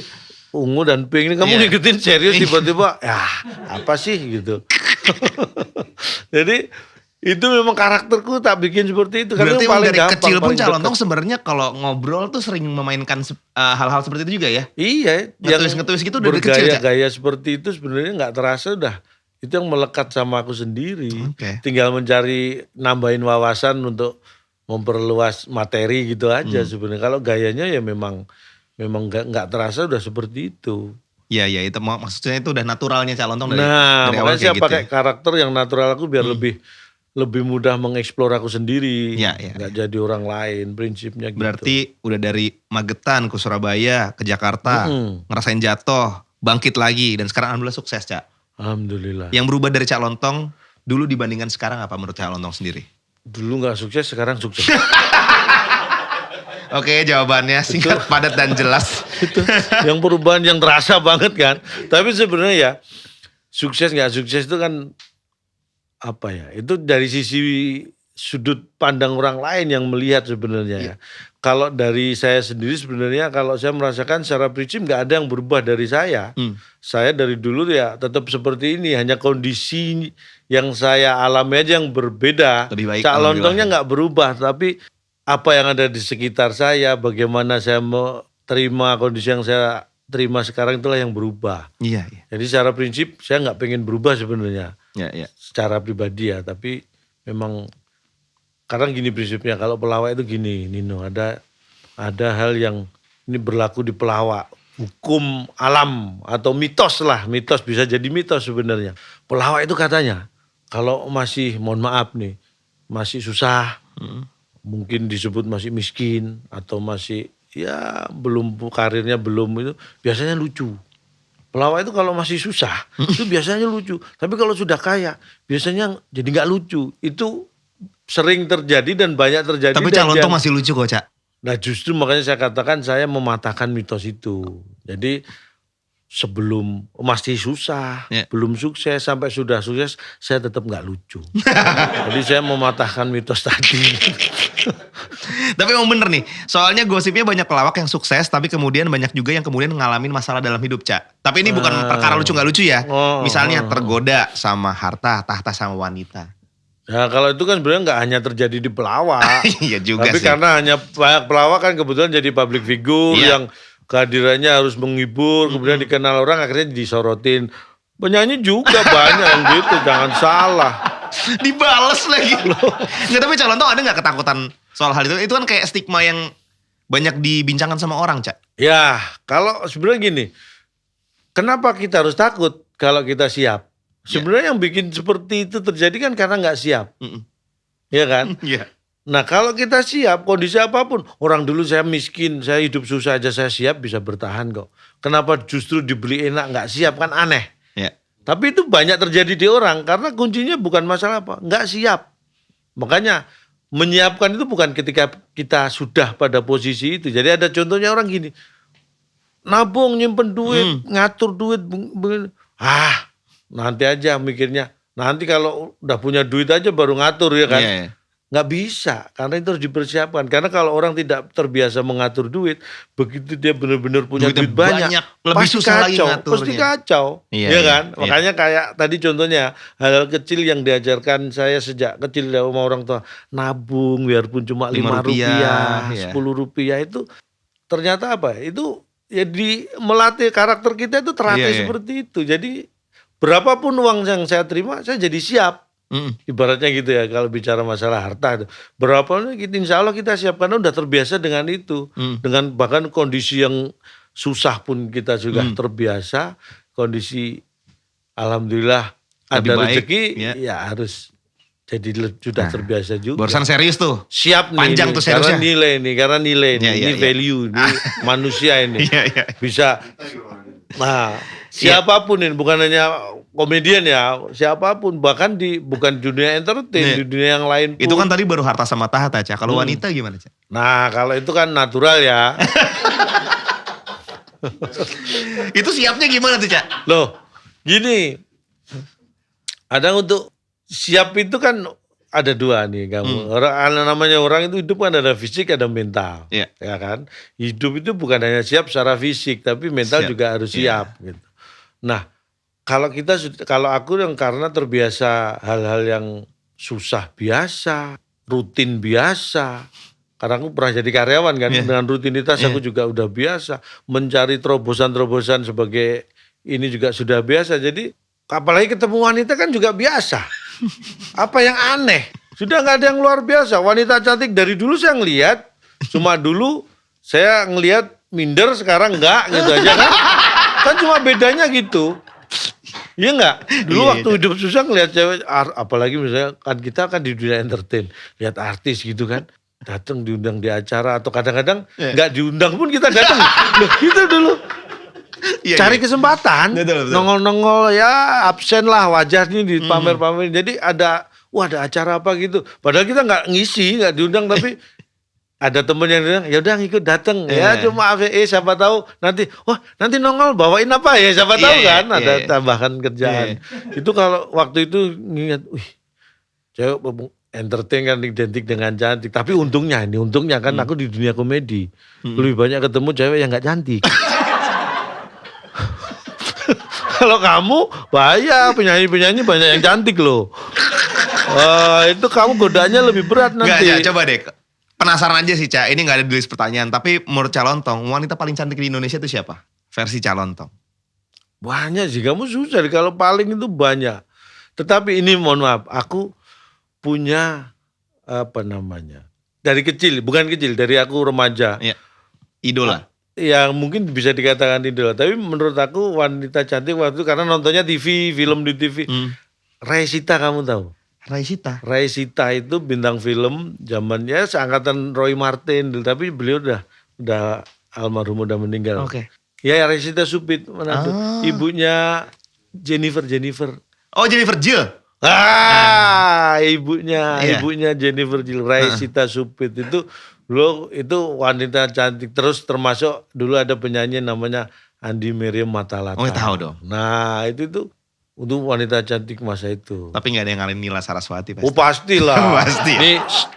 ungu dan pink ini kamu Iya. ngikutin serius tiba-tiba ya apa sih gitu. Jadi itu memang karakterku tak bikin seperti itu karena Berarti yang paling dari gampang, kecil pun paling Calontong dekat. sebenarnya kalau ngobrol tuh sering memainkan hal-hal seperti itu juga ya? Iya, Ngetulis gitu dari kecil, Cak? bergaya-gaya seperti itu sebenarnya nggak terasa udah. Itu yang melekat sama aku sendiri. Oke. Tinggal mencari nambahin wawasan untuk memperluas materi gitu aja sebenarnya. Kalau gayanya ya memang nggak terasa udah seperti itu. Iya itu maksudnya itu udah naturalnya Calontong dari Nah, dari awal makanya saya kayak gitu. pakai karakter yang natural aku biar lebih mudah mengeksplor aku sendiri. Iya. Nggak jadi orang lain prinsipnya gitu. Berarti udah dari Magetan ke Surabaya ke Jakarta, ngerasain jatuh, bangkit lagi dan sekarang alhamdulillah sukses, Cak. Alhamdulillah. Yang berubah dari Calontong dulu dibandingkan sekarang apa menurut Calontong sendiri? Dulu nggak sukses, sekarang sukses. Oke, jawabannya singkat, padat dan jelas. Itu yang perubahan yang terasa banget kan. Tapi sebenarnya ya sukses nggak sukses itu kan apa ya? Itu dari sisi sudut pandang orang lain yang melihat sebenarnya ya. Kalau dari saya sendiri sebenarnya kalau saya merasakan secara prinsip nggak ada yang berubah dari saya. Saya dari dulu ya tetap seperti ini, hanya kondisi yang saya alami aja yang berbeda. Lebih baik, Cak alhamdulillah. Lontongnya nggak berubah, tapi apa yang ada di sekitar saya, bagaimana saya mau terima kondisi yang saya terima sekarang itulah yang berubah. Iya. Jadi secara prinsip saya nggak pengen berubah sebenarnya Iya. secara pribadi ya, tapi memang karena gini prinsipnya kalau pelawak itu gini Nino, ada hal yang ini berlaku di pelawak, hukum alam atau mitos lah, mitos bisa jadi mitos sebenarnya. Pelawak itu katanya kalau masih mohon maaf nih masih susah, mungkin disebut masih miskin atau masih ya belum karirnya belum itu biasanya lucu. Pelawak itu kalau masih susah itu biasanya lucu. Tapi kalau sudah kaya biasanya jadi nggak lucu. Itu sering terjadi dan banyak terjadi. Tapi dan Calontong masih lucu kok, Cak. Nah justru makanya saya katakan saya mematahkan mitos itu. Jadi sebelum masih susah, Ya. belum sukses, sampai sudah sukses, saya tetap nggak lucu. Jadi saya mematahkan mitos tadi. Tapi emang bener nih, soalnya gosipnya banyak pelawak yang sukses, tapi kemudian banyak juga yang kemudian ngalamin masalah dalam hidup, Cak. Tapi ini bukan perkara lucu nggak lucu ya. Misalnya tergoda sama harta, tahta sama wanita. Ya kalau itu kan sebenarnya nggak hanya terjadi di pelawak. Iya juga Tapi sih. karena hanya banyak pelawak kan kebetulan jadi public figure Iya. yang kehadirannya harus menghibur, kemudian dikenal orang akhirnya disorotin. Penyanyi juga banyak yang gitu, jangan salah. Dibales lagi. Nggak, tapi calon tau ada nggak ketakutan soal hal itu? Itu kan kayak stigma yang banyak dibincangkan sama orang, Cak. Ya kalau sebenarnya gini, kenapa kita harus takut kalau kita siap? Sebenarnya yang bikin seperti itu terjadi kan karena nggak siap, Mm-mm. ya kan? Iya. Nah kalau kita siap, kondisi apapun. Orang dulu saya miskin, saya hidup susah aja saya siap bisa bertahan kok. Kenapa justru dibeli enak nggak siap kan aneh. Iya. Tapi itu banyak terjadi di orang karena kuncinya bukan masalah apa, nggak siap. Makanya menyiapkan itu bukan ketika kita sudah pada posisi itu. Jadi ada contohnya orang gini, nabung, nyimpen duit, ngatur duit. Nanti aja mikirnya. Nanti kalau udah punya duit aja baru ngatur ya kan. Iya, iya. Nggak bisa, karena itu harus dipersiapkan. Karena kalau orang tidak terbiasa mengatur duit, begitu dia benar-benar punya Duitnya duit banyak, banyak, lebih pasti susah lagi kacau, ngaturnya. pasti kacau, Iya, ya iya, kan? iya. Makanya kayak tadi contohnya hal-hal kecil yang diajarkan saya sejak kecil sama orang tua, nabung biarpun cuma 5 rupiah, iya. 10 rupiah itu ternyata apa? Itu ya melatih karakter kita itu terlatih Iya, iya. seperti itu. Jadi berapapun uang yang saya terima, saya jadi siap. Mm-mm. Ibaratnya gitu ya kalau bicara masalah harta itu. Berapa kita insya Allah kita siap karena udah terbiasa dengan itu. Dengan bahkan kondisi yang susah pun kita juga terbiasa. Kondisi alhamdulillah Lebih ada baik, rezeki ya. ya harus jadi sudah terbiasa juga. Barusan serius tuh. Siap nih, Panjang ini, tuh karena seriusnya. nilai nih, karena nilai Iya, nih, iya, ini iya. value, ini manusia ini. Iya, iya. Bisa. Nah, siapapun ini bukan hanya komedian ya, siapapun bahkan bukan dunia entertain, Iya. di dunia yang lain pun. Itu kan tadi baru harta sama tahta, Cak. Kalau wanita gimana, Cak? Nah, kalau itu kan natural ya. Itu siapnya gimana tuh, Cak? Loh, gini. Ada untuk siap itu kan ada dua nih kamu. Namanya orang itu hidup kan ada fisik ada mental. Iya. Ya kan? Hidup itu bukan hanya siap secara fisik tapi mental Siap. juga harus siap gitu. Nah, kalau aku yang karena terbiasa hal-hal yang susah biasa, rutin biasa. Karena aku pernah jadi karyawan kan, Iya. dengan rutinitas aku juga udah biasa. Mencari terobosan-terobosan sebagai ini juga sudah biasa. Jadi apalagi ketemu wanita kan juga biasa. Apa yang aneh? Sudah nggak ada yang luar biasa. Wanita cantik dari dulu saya ngelihat, cuma dulu saya ngelihat minder, sekarang enggak gitu aja kan. Kan cuma bedanya gitu. Iya enggak? Dulu Iya, waktu hidup susah ngelihat cewek, apalagi misalnya kan kita kan di dunia entertain, lihat artis gitu kan, datang diundang di acara atau kadang-kadang nggak diundang pun kita datang. Loh, gitu dulu. Iya, Cari iya. kesempatan, Betul, betul. nongol-nongol ya absen lah wajahnya di pamer-pamer. Jadi ada acara apa gitu. Padahal kita nggak ngisi, nggak diundang tapi ada temen yang bilang ya udah ngikut datang ya cuma siapa tahu nanti nanti nongol bawain apa ya siapa tahu Iya, kan iya, ada iya. tambahan kerjaan. Itu kalau waktu itu nginget, cewek entertain kan identik dengan cantik. Tapi untungnya kan aku di dunia komedi lebih banyak ketemu cewek yang nggak cantik. Kalau kamu bahaya, penyanyi banyak yang cantik loh. Itu kamu godaannya lebih berat nanti. Enggak, coba deh. Penasaran aja sih, Cak. Ini gak ada di list pertanyaan. Tapi menurut Calontong, wanita paling cantik di Indonesia itu siapa? Versi Calontong. Banyak sih, kamu susah. Kalau paling itu banyak. Tetapi ini mohon maaf, aku punya dari kecil, bukan kecil, dari aku remaja. Iya. Idola. Yang mungkin bisa dikatakan idola. Tapi menurut aku wanita cantik waktu itu karena nontonnya TV, film di TV. Raisita kamu tahu? Raisita. Raisita itu bintang film zamannya seangkatan Roy Martin, tapi beliau udah almarhum, udah meninggal. Oke. Ya Raisita Supit, mana tuh? Ibunya Jennifer. Oh, Jennifer Jill. Ibunya Jennifer Jill, Raisita Supit itu Dulu itu wanita cantik terus termasuk dulu ada penyanyi namanya Andi Miriam Matalata. Oh, tahu dong. Nah, itu untuk wanita cantik masa itu. Tapi nggak ada yang ngalahin Nila Saraswati pasti. Oh pastilah. Pasti.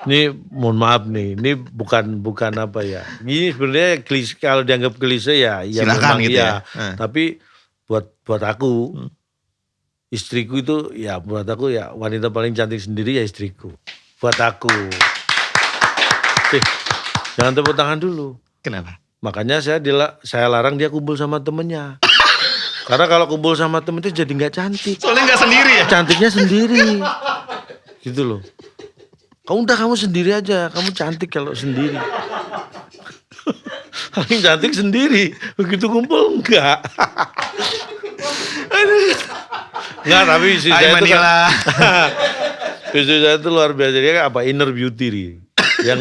Ini mohon maaf nih, ini bukan apa ya. Ini sebenarnya klise, kalau dianggap klise ya Silakan memang gitu iya. ya. Tapi buat aku istriku itu ya buat aku ya wanita paling cantik sendiri ya istriku. Buat aku. Jangan tepuk tangan dulu. Kenapa? Makanya saya larang dia kumpul sama temennya. Karena kalau kumpul sama temen itu jadi nggak cantik. Soalnya nggak sendiri ya? Cantiknya sendiri. Gitu loh. Kamu sendiri aja. Kamu cantik kalau sendiri. Paling cantik sendiri. Begitu kumpul enggak. Enggak, tapi istri saya itu kan. Istri saya itu luar biasa. Dia apa? Inner beauty. Yang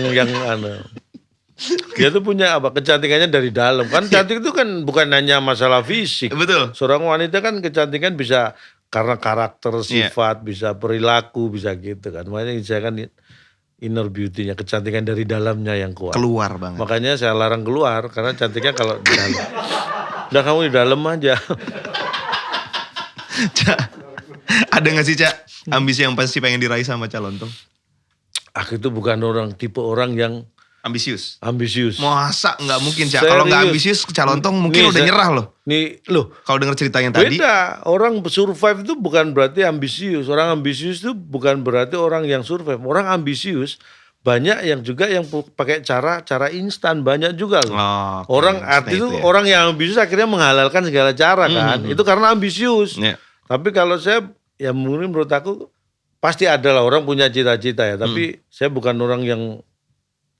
dia tuh punya apa? Kecantikannya dari dalam. Kan cantik itu kan bukan hanya masalah fisik. Betul. Seorang wanita kan kecantikan bisa karena karakter, sifat, bisa perilaku, bisa gitu kan. Makanya saya kan inner beauty-nya, kecantikan dari dalamnya yang kuat. Keluar banget. Makanya saya larang keluar karena cantiknya kalau di dalam. Udah kamu di dalam aja. Cak, ada gak sih Cak ambisi yang pasti pengen diraih sama Calontong? Aku itu bukan tipe orang yang Ambisius? Masa nggak mungkin Cak. Kalau nggak ambisius Calontong mungkin udah nyerah loh. Nih loh. Kalau denger ceritanya tadi. Beda. Orang survive itu bukan berarti ambisius. Orang ambisius itu bukan berarti orang yang survive. Orang ambisius banyak yang juga yang pakai cara instan. Banyak juga loh. Oh, orang arti itu ya. orang yang ambisius akhirnya menghalalkan segala cara kan. Itu karena ambisius. Yeah. Tapi kalau saya ya mungkin menurut aku pasti ada lah orang punya cita-cita ya. Tapi saya bukan orang yang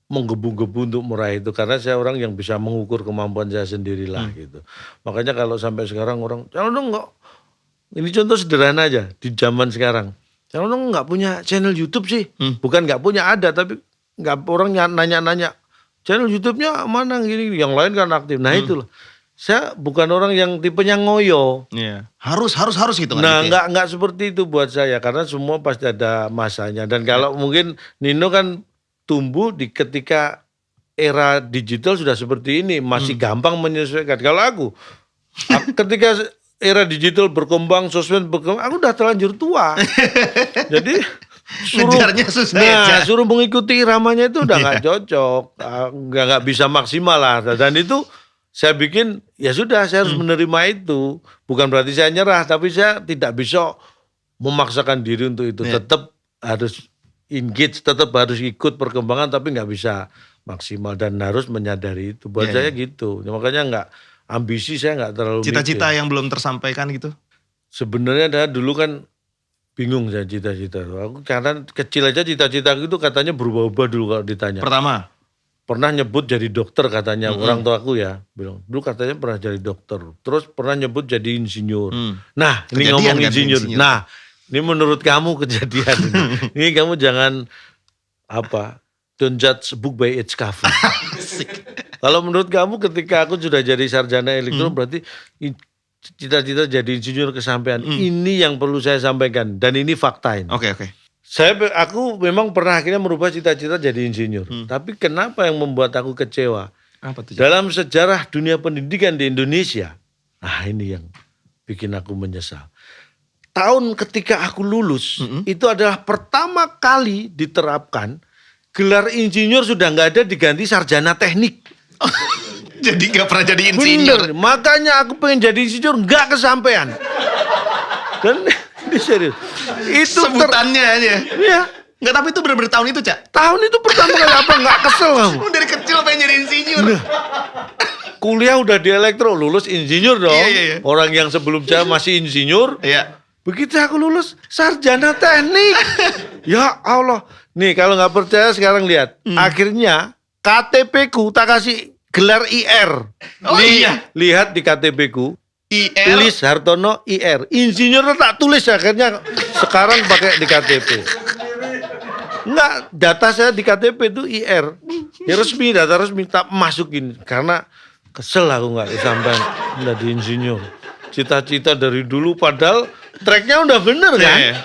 menggebu-gebu untuk meraih itu karena saya orang yang bisa mengukur kemampuan saya sendirilah gitu. Makanya kalau sampai sekarang orang Calontong enggak, ini contoh sederhana aja di zaman sekarang. Calontong enggak punya channel YouTube sih. Bukan enggak punya, ada, tapi enggak, orang nanya-nanya channel YouTube-nya mana gini, yang lain kan aktif. Nah itu loh. Saya bukan orang yang tipenya ngoyo. Iya. Harus gitu kan. Nah, enggak seperti itu buat saya karena semua pasti ada masanya. Dan kalau mungkin Nino kan tumbuh di ketika era digital sudah seperti ini, masih gampang menyesuaikan. Kalau aku ketika era digital berkembang, sosmed berkembang, aku udah terlanjur tua. Jadi ngejarnya susah. Suruh mengikuti iramanya itu udah nggak cocok, nggak bisa maksimal lah. Dan itu saya bikin, ya sudah, saya harus menerima itu. Bukan berarti saya nyerah, tapi saya tidak bisa memaksakan diri untuk itu. Tetap harus engage, tetap harus ikut perkembangan, tapi nggak bisa maksimal dan harus menyadari itu. Buat saya gitu. Makanya nggak ambisi, saya nggak terlalu cita-cita mikir. yang belum tersampaikan gitu. Sebenarnya dulu kan bingung saya cita-cita. Aku karena kecil aja cita-cita itu katanya berubah-ubah dulu kalau ditanya. Pertama, pernah nyebut jadi dokter katanya, orang tua aku ya bilang dulu katanya pernah jadi dokter, terus pernah nyebut jadi insinyur. Nah ini ngomong kan, insinyur. Nah ini menurut kamu kejadian ini kamu jangan don't judge a book by its cover. Kalau menurut kamu ketika aku sudah jadi sarjana elektro berarti cita-cita jadi insinyur kesampaian. Ini yang perlu saya sampaikan dan ini fakta ini. Oke. Aku memang pernah akhirnya merubah cita-cita jadi insinyur. Tapi kenapa yang membuat aku kecewa? Apa tuh? Dalam sejarah dunia pendidikan di Indonesia, nah ini yang bikin aku menyesal. Tahun ketika aku lulus, itu adalah pertama kali diterapkan gelar insinyur sudah nggak ada, diganti sarjana teknik. Jadi nggak pernah jadi insinyur. Bener, makanya aku pengen jadi insinyur nggak kesampaian. Dan ini serius. Itu sebutannya aja. Iya. Nggak, tapi itu bener-bener tahun itu, Cak. Tahun itu pertama kali apa nggak kesel kamu? Dari kecil pengen jadi insinyur. Nah, kuliah udah di elektro, lulus insinyur dong. Iya. Orang yang sebelum saya masih insinyur. Iya. Begitu aku lulus sarjana teknik. Ya Allah. Nih kalau nggak percaya sekarang lihat. Akhirnya KTP-ku tak kasih gelar IR. Oh iya. Lihat di KTP-ku. IR. Tulis Hartono IR. Insinyur tak tulis, akhirnya sekarang pakai di KTP. Enggak, data saya di KTP itu IR. Ya resmi, data resmi, tak masukin. Karena kesel aku nggak kesampaian jadi insinyur. Cita-cita dari dulu padahal tracknya udah bener kan. Iya.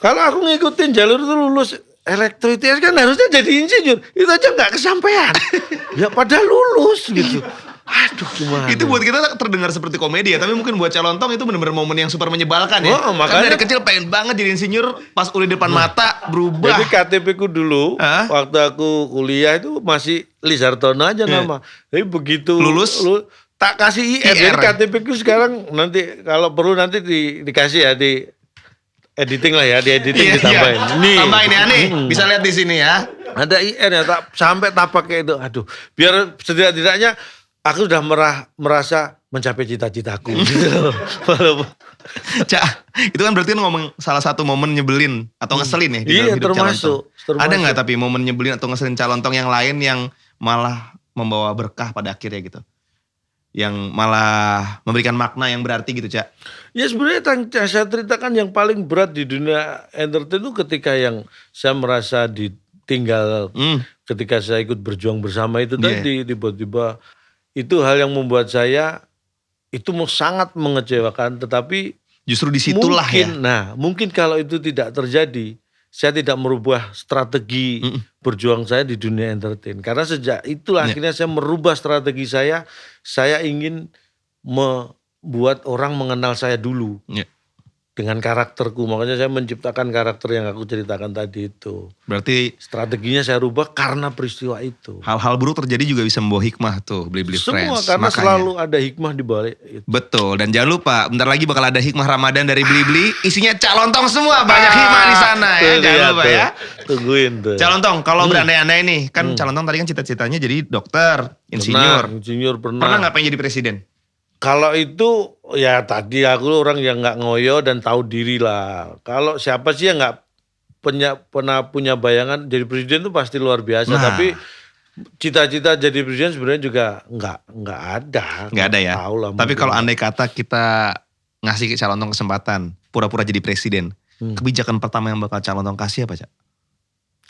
Kalau aku ngikutin jalur itu lulus elektro ITS kan harusnya jadi insinyur. Itu aja nggak kesampaian. Ya padahal lulus gitu. Aduh gimana. Itu buat kita terdengar seperti komedi ya, tapi mungkin buat Calontong itu benar-benar momen yang super menyebalkan ya. Oh, Kan makanya- dari kecil pengen banget jadi insinyur, pas kuliah depan mata berubah. Jadi KTP ku dulu, Hah? waktu aku kuliah itu masih Lizartono aja nama. Tapi begitu Lulus? tak kasih IR. Jadi IR. KTP ku sekarang nanti kalau perlu nanti dikasih ya di editing lah ya, di editing ditambahin. Nih. Tambahin ya nih, bisa lihat di sini ya. Ada IR ya, sampai tak pakai itu. Aduh, biar setidak-tidaknya aku sudah merasa mencapai cita-citaku gitu. Walaupun Cak, itu kan berarti ngomong salah satu momen nyebelin atau ngeselin ya di Iya, dalam hidup termasuk. Calontong. Ada nggak tapi momen nyebelin atau ngeselin Calontong yang lain yang malah membawa berkah pada akhirnya gitu? Yang malah memberikan makna yang berarti gitu, Cak. Ya sebenarnya yang saya ceritakan yang paling berat di dunia entertain itu ketika yang saya merasa ditinggal ketika saya ikut berjuang bersama itu Iya. tadi tiba-tiba itu hal yang membuat saya itu sangat mengecewakan, tetapi Justru disitulah mungkin, ya. Nah, mungkin kalau itu tidak terjadi, saya tidak merubah strategi berjuang saya di dunia entertain. Karena sejak itulah Ya. akhirnya saya merubah strategi saya ingin membuat orang mengenal saya dulu. Ya. Dengan karakterku, makanya saya menciptakan karakter yang aku ceritakan tadi itu. Berarti Strateginya saya rubah karena peristiwa itu. hal-hal buruk terjadi juga bisa membawa hikmah tuh, Beli-Beli Semua Friends. karena Makanya. selalu ada hikmah di balik itu. Betul, dan jangan lupa bentar lagi bakal ada hikmah Ramadan dari Beli-Beli. Isinya Calontong semua, banyak hikmah di sana ya. Tuh, Jangan lihat lupa tuh. ya. Tungguin tuh. Calontong, kalau berandai-andai nih, kan Calontong tadi kan cita-citanya jadi dokter, insinyur. Pernah, insinyur Pernah nggak pengen jadi presiden? Kalau itu ya tadi aku orang yang nggak ngoyo dan tahu diri lah. Kalau siapa sih yang nggak pernah punya bayangan jadi presiden itu pasti luar biasa. Nah. Tapi cita-cita jadi presiden sebenarnya juga nggak ada. Nggak ada ya. Tahu lah, Tapi mungkin. kalau andai kata kita ngasih ke Calontong kesempatan, pura-pura jadi presiden, kebijakan pertama yang bakal Calontong kasih apa, Cak?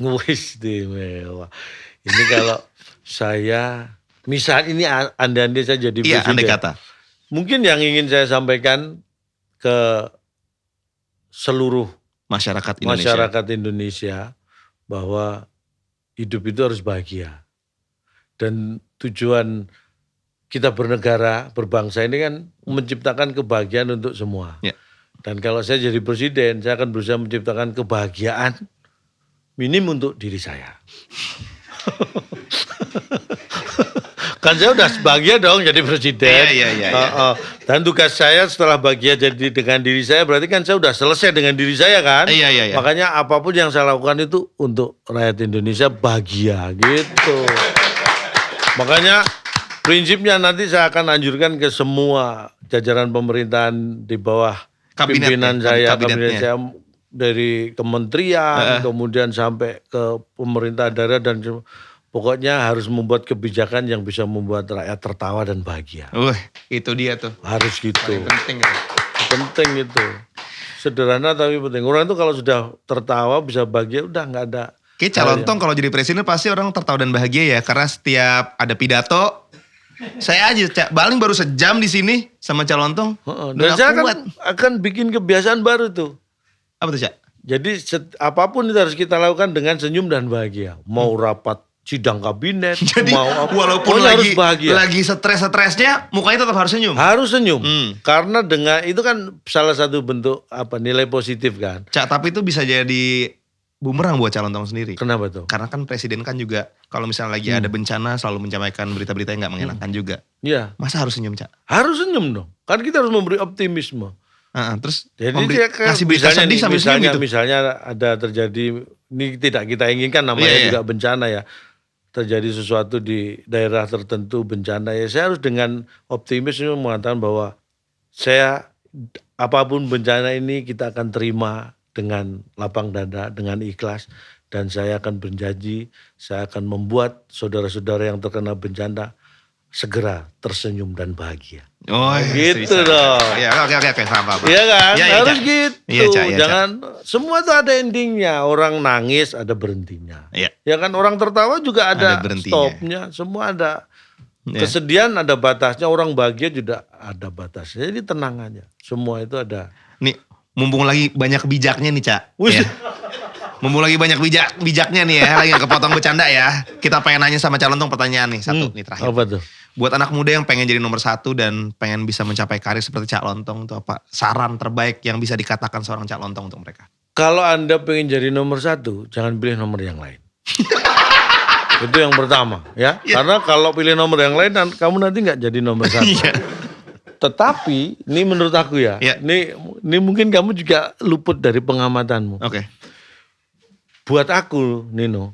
Wih, istimewa. Ini kalau saya misal ini andai-andai saya jadi Iya, presiden. andai kata. Mungkin yang ingin saya sampaikan ke seluruh Masyarakat Indonesia. masyarakat Indonesia bahwa hidup itu harus bahagia. Dan tujuan kita bernegara, berbangsa ini kan menciptakan kebahagiaan untuk semua. Ya. Dan kalau saya jadi presiden, saya akan berusaha menciptakan kebahagiaan minim untuk diri saya. Kan saya udah bahagia dong jadi presiden. Iya. Dan tugas saya setelah bahagia jadi dengan diri saya, berarti kan saya udah selesai dengan diri saya kan. Iya. Makanya apapun yang saya lakukan itu untuk rakyat Indonesia bahagia gitu. Makanya prinsipnya nanti saya akan anjurkan ke semua jajaran pemerintahan di bawah Kabinet pimpinan ya, saya, kabinetnya. kabinet saya dari kementerian, kemudian sampai ke pemerintah daerah dan pokoknya harus membuat kebijakan yang bisa membuat rakyat tertawa dan bahagia. Itu dia tuh. Harus gitu. Paling penting. Penting itu. Sederhana tapi penting. Orang itu kalau sudah tertawa bisa bahagia udah nggak ada. Kayak Calontong kalau jadi presiden pasti orang tertawa dan bahagia ya. Karena setiap ada pidato, saya aja Cak, paling baru sejam di sini sama Calontong. Dan saya akan bikin kebiasaan baru tuh. Apa tuh, Cak? Jadi apapun itu harus kita lakukan dengan senyum dan bahagia. Mau rapat sidang kabinet, Jadi mau apa, walaupun pokoknya harus lagi bahagia. lagi stres-stresnya, mukanya tetap harus senyum. Harus senyum. Karena Karena dengan itu kan salah satu bentuk nilai positif kan. Cak, tapi itu bisa jadi bumerang buat Calontong sendiri. Kenapa tuh? Karena kan presiden kan juga kalau misalnya lagi ada bencana selalu menyampaikan berita-berita yang gak mengenakan juga. Iya, Masa harus senyum, Cak? harus senyum dong. Kan kita harus memberi optimisme. Terus Jadi dia ngasih berita sedih sambil senyum gitu. misalnya ada terjadi, ini tidak kita inginkan namanya Iya. juga bencana ya. Terjadi sesuatu di daerah tertentu bencana ya, saya harus dengan optimis mengatakan bahwa saya apapun bencana ini kita akan terima dengan lapang dada, dengan ikhlas, dan saya akan berjanji saya akan membuat saudara-saudara yang terkena bencana segera tersenyum dan bahagia. Oh, Gitu dong. Ya, oke, paham. Iya kan? Iya, Harus Cak. gitu. Iya, Cak, iya, Jangan semua tuh ada endingnya. Orang nangis ada berhentinya. Iya. Ya kan, orang tertawa juga Ada ada, berhentinya. stopnya. Semua ada. Iya. Kesedihan ada batasnya, orang bahagia juga ada batasnya. Jadi tenang aja. Semua itu ada. Nih, mumpung lagi banyak bijaknya nih, Cak. Wih. Ya. Mumpung lagi banyak bijaknya nih ya, lagi gak kepotong bercanda ya. Kita pengen nanya sama calon tong pertanyaan nih, satu nih terakhir. Apa tuh? Buat anak muda yang pengen jadi nomor 1 dan pengen bisa mencapai karir seperti Cak Lontong itu apa saran terbaik yang bisa dikatakan seorang Cak Lontong untuk mereka? Kalau Anda pengen jadi nomor 1, jangan pilih nomor yang lain. Itu yang pertama ya. Karena kalau pilih nomor yang lain, kamu nanti nggak jadi nomor 1. Tetapi, ini menurut aku ya, ini mungkin kamu juga luput dari pengamatanmu. Oke. Buat aku, Nino,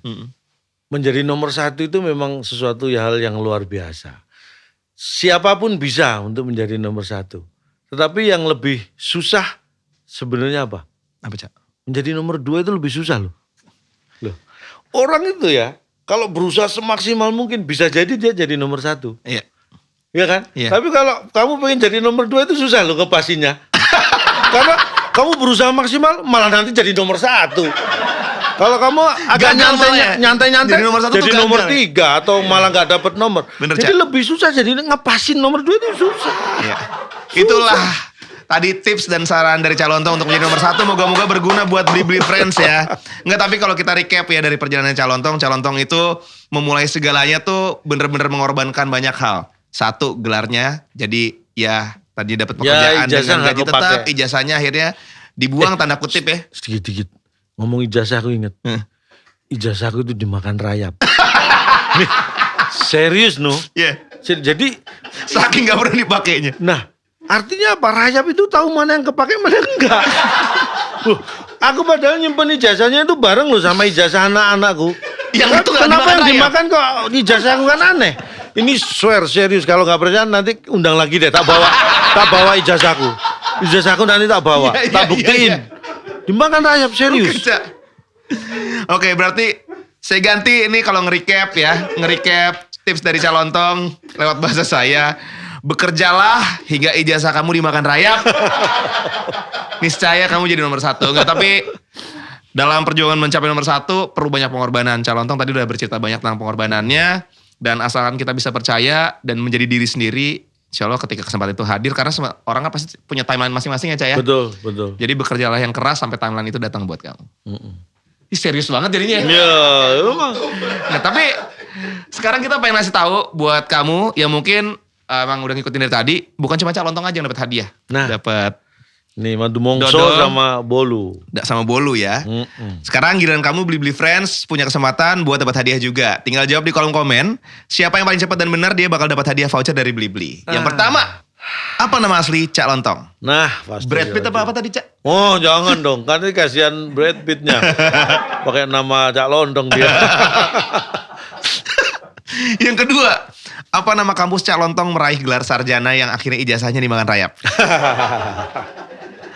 menjadi nomor 1 itu memang sesuatu hal yang luar biasa. Siapapun bisa untuk menjadi nomor 1. Tetapi yang lebih susah sebenarnya apa? Apa, Cak? Menjadi nomor 2 itu lebih susah loh. Orang itu ya, kalau berusaha semaksimal mungkin bisa jadi dia jadi nomor 1. Iya. Iya kan? Iya. Tapi kalau kamu pengen jadi nomor 2 itu susah loh kepastinya. Karena kamu berusaha maksimal malah nanti jadi nomor 1. Kalau kamu agak nyantai-nyantai jadi nomor 1 jadi tuh nomor gagal. 3 atau malah nggak dapat nomor. Bener, jadi Cak. lebih susah, jadi ngepasin nomor 2 itu susah. Iya. Itulah tadi tips dan saran dari Cak Lontong untuk menjadi nomor 1. Moga-moga berguna buat Blibli Friends ya. Enggak, tapi kalau kita recap ya dari perjalanan Cak Lontong itu memulai segalanya tuh bener-bener mengorbankan banyak hal. 1, gelarnya, jadi ya tadi dapat pekerjaan ijazah dengan nggak gaji tetap, kepake. ijazahnya akhirnya dibuang tanda kutip ya. Sedikit-sedikit ngomong ijazah aku inget. Ijazah aku itu dimakan rayap. Nih, serius no. Iya. Jadi Saking gak pernah dipakainya. nah, artinya apa? Rayap itu tahu mana yang kepake, mana yang enggak. Loh, aku padahal nyimpen ijazahnya itu bareng loh sama ijazah anak-anakku. Yang itu nggak Kenapa dimakan yang rayap? dimakan kok ijazah aku kan aneh. Ini swear serius, kalau nggak percaya nanti undang lagi deh, tak bawa ijazahku. Ijazahku nanti tak bawa, Iya, tak iya, buktiin. iya. Dimakan rayap serius. Oke, Cak. Oke, berarti saya ganti ini kalau nge-recap ya. Nge-recap tips dari Cak Lontong lewat bahasa saya. Bekerjalah hingga ijazah kamu dimakan rayap. Niscaya kamu jadi nomor 1. Enggak, tapi dalam perjuangan mencapai nomor 1 perlu banyak pengorbanan. Cak Lontong tadi udah bercerita banyak tentang pengorbanannya. Dan asalkan kita bisa percaya dan menjadi diri sendiri, insya Allah ketika kesempatan itu hadir. Karena orang kan pasti punya timeline masing-masing ya, Cak ya. Betul, betul. Jadi bekerjalah yang keras sampai timeline itu datang buat kamu. Ih, serius banget jadinya. Ya, emang. Nah, tapi sekarang kita pengen ngasih tahu buat kamu yang mungkin emang udah ngikutin dari tadi, bukan cuma Cak Lontong aja yang dapat hadiah. Nah. Dapat Nih madu mongso Dodol. sama bolu. sama bolu ya. Sekarang giliran kamu Blibli Friends punya kesempatan buat dapat hadiah juga. Tinggal jawab di kolom komen, siapa yang paling cepat dan benar dia bakal dapat hadiah voucher dari Blibli. Yang pertama, apa nama asli Cak Lontong? Nah, pasti. Brad Pitt apa tadi, Cak? Oh, jangan dong. Kan ini kasihan Brad Pitt-nya. Pakai nama Cak Lontong dia. Yang kedua, apa nama kampus Cak Lontong meraih gelar sarjana yang akhirnya ijazahnya dimakan rayap?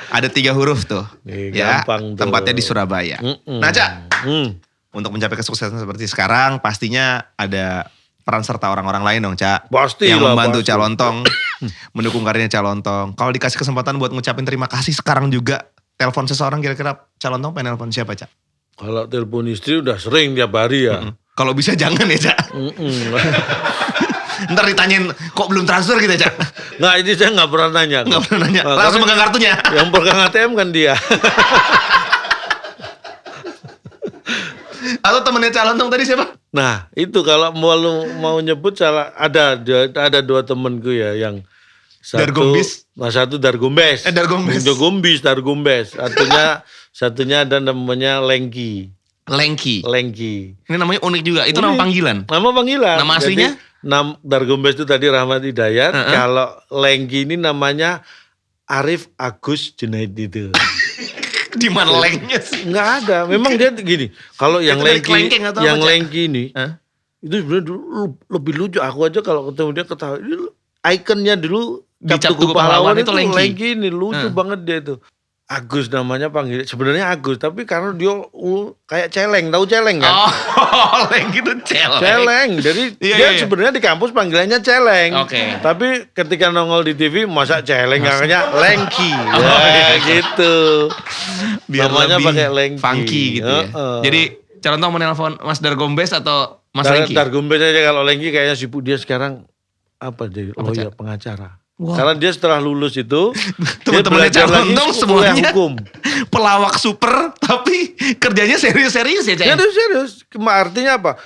Ada 3 huruf tuh. Nih, Ya, gampang tuh. tempatnya di Surabaya. Nah, Cak, untuk mencapai kesuksesan seperti sekarang, pastinya ada peran serta orang-orang lain dong, Cak. Pasti yang lah, membantu pasti. Cak Lontong, mendukung karirnya Cak Lontong. Kalau dikasih kesempatan buat ngucapin terima kasih sekarang juga, telepon seseorang kira-kira Cak Lontong pengen telepon siapa, Cak? Kalau telepon istri udah sering tiap hari ya. Kalau bisa jangan ya, Cak. Ntar ditanyain, kok belum transfer gitu ya, Cak? Nggak, ini saya nggak pernah nanya. Nggak pernah nanya, Nah, langsung karena pegang kartunya. Yang pegang ATM kan dia. Atau temennya Cak Lontong tadi siapa? Nah, itu kalau mau nyebut salah, ada 2 temenku ya yang Dargombis? Satu Dargombes. Dargombes. Dargombes. Satunya ada namanya Lengki. Lengki. Ini namanya unik juga. Itu nama Unik. panggilan. Nama panggilan. Nama aslinya? Dargombes itu tadi Rahmat Hidayat. Kalau Lengki ini namanya Arif Agus Junaidi itu. Di mana lengnya sih? Enggak ada. Memang dia gini. Kalau yang Itu dari Lengki, kelengkeng atau apa, Cak? Lengki ini Hah? itu sebenarnya dulu lebih lucu. Aku aja kalau ketemu dia ketawa. Ikonnya dulu Di Cap Cap Tugu Tugu Pahlawan Pahlawan itu itu Lengki. Lengki ini lucu banget dia itu. Agus namanya panggil. Sebenarnya Agus, tapi karena dia kayak celeng, tahu celeng kan? Oh, Lengki itu celeng. Celeng. Jadi Iya, dia iya. sebenarnya di kampus panggilannya celeng. Oke. Tapi ketika nongol di TV masa celeng namanya Lengki. Oh, Ya iya. gitu. Biar Namanya lebih pakai Lengki. funky gitu ya. Jadi Cak Lontong mau nelpon Mas Dargombes atau Mas Lengki? Dargombes aja, kalau Lengki kayaknya sibuk dia sekarang apa jadi Apa, lawyer pengacara. Wah. Karena dia setelah lulus itu dia Teman-temannya belajar lagi Calonton kuliah semuanya hukum. pelawak super, tapi kerjanya serius-serius ya, Cak? Serius. Artinya apa?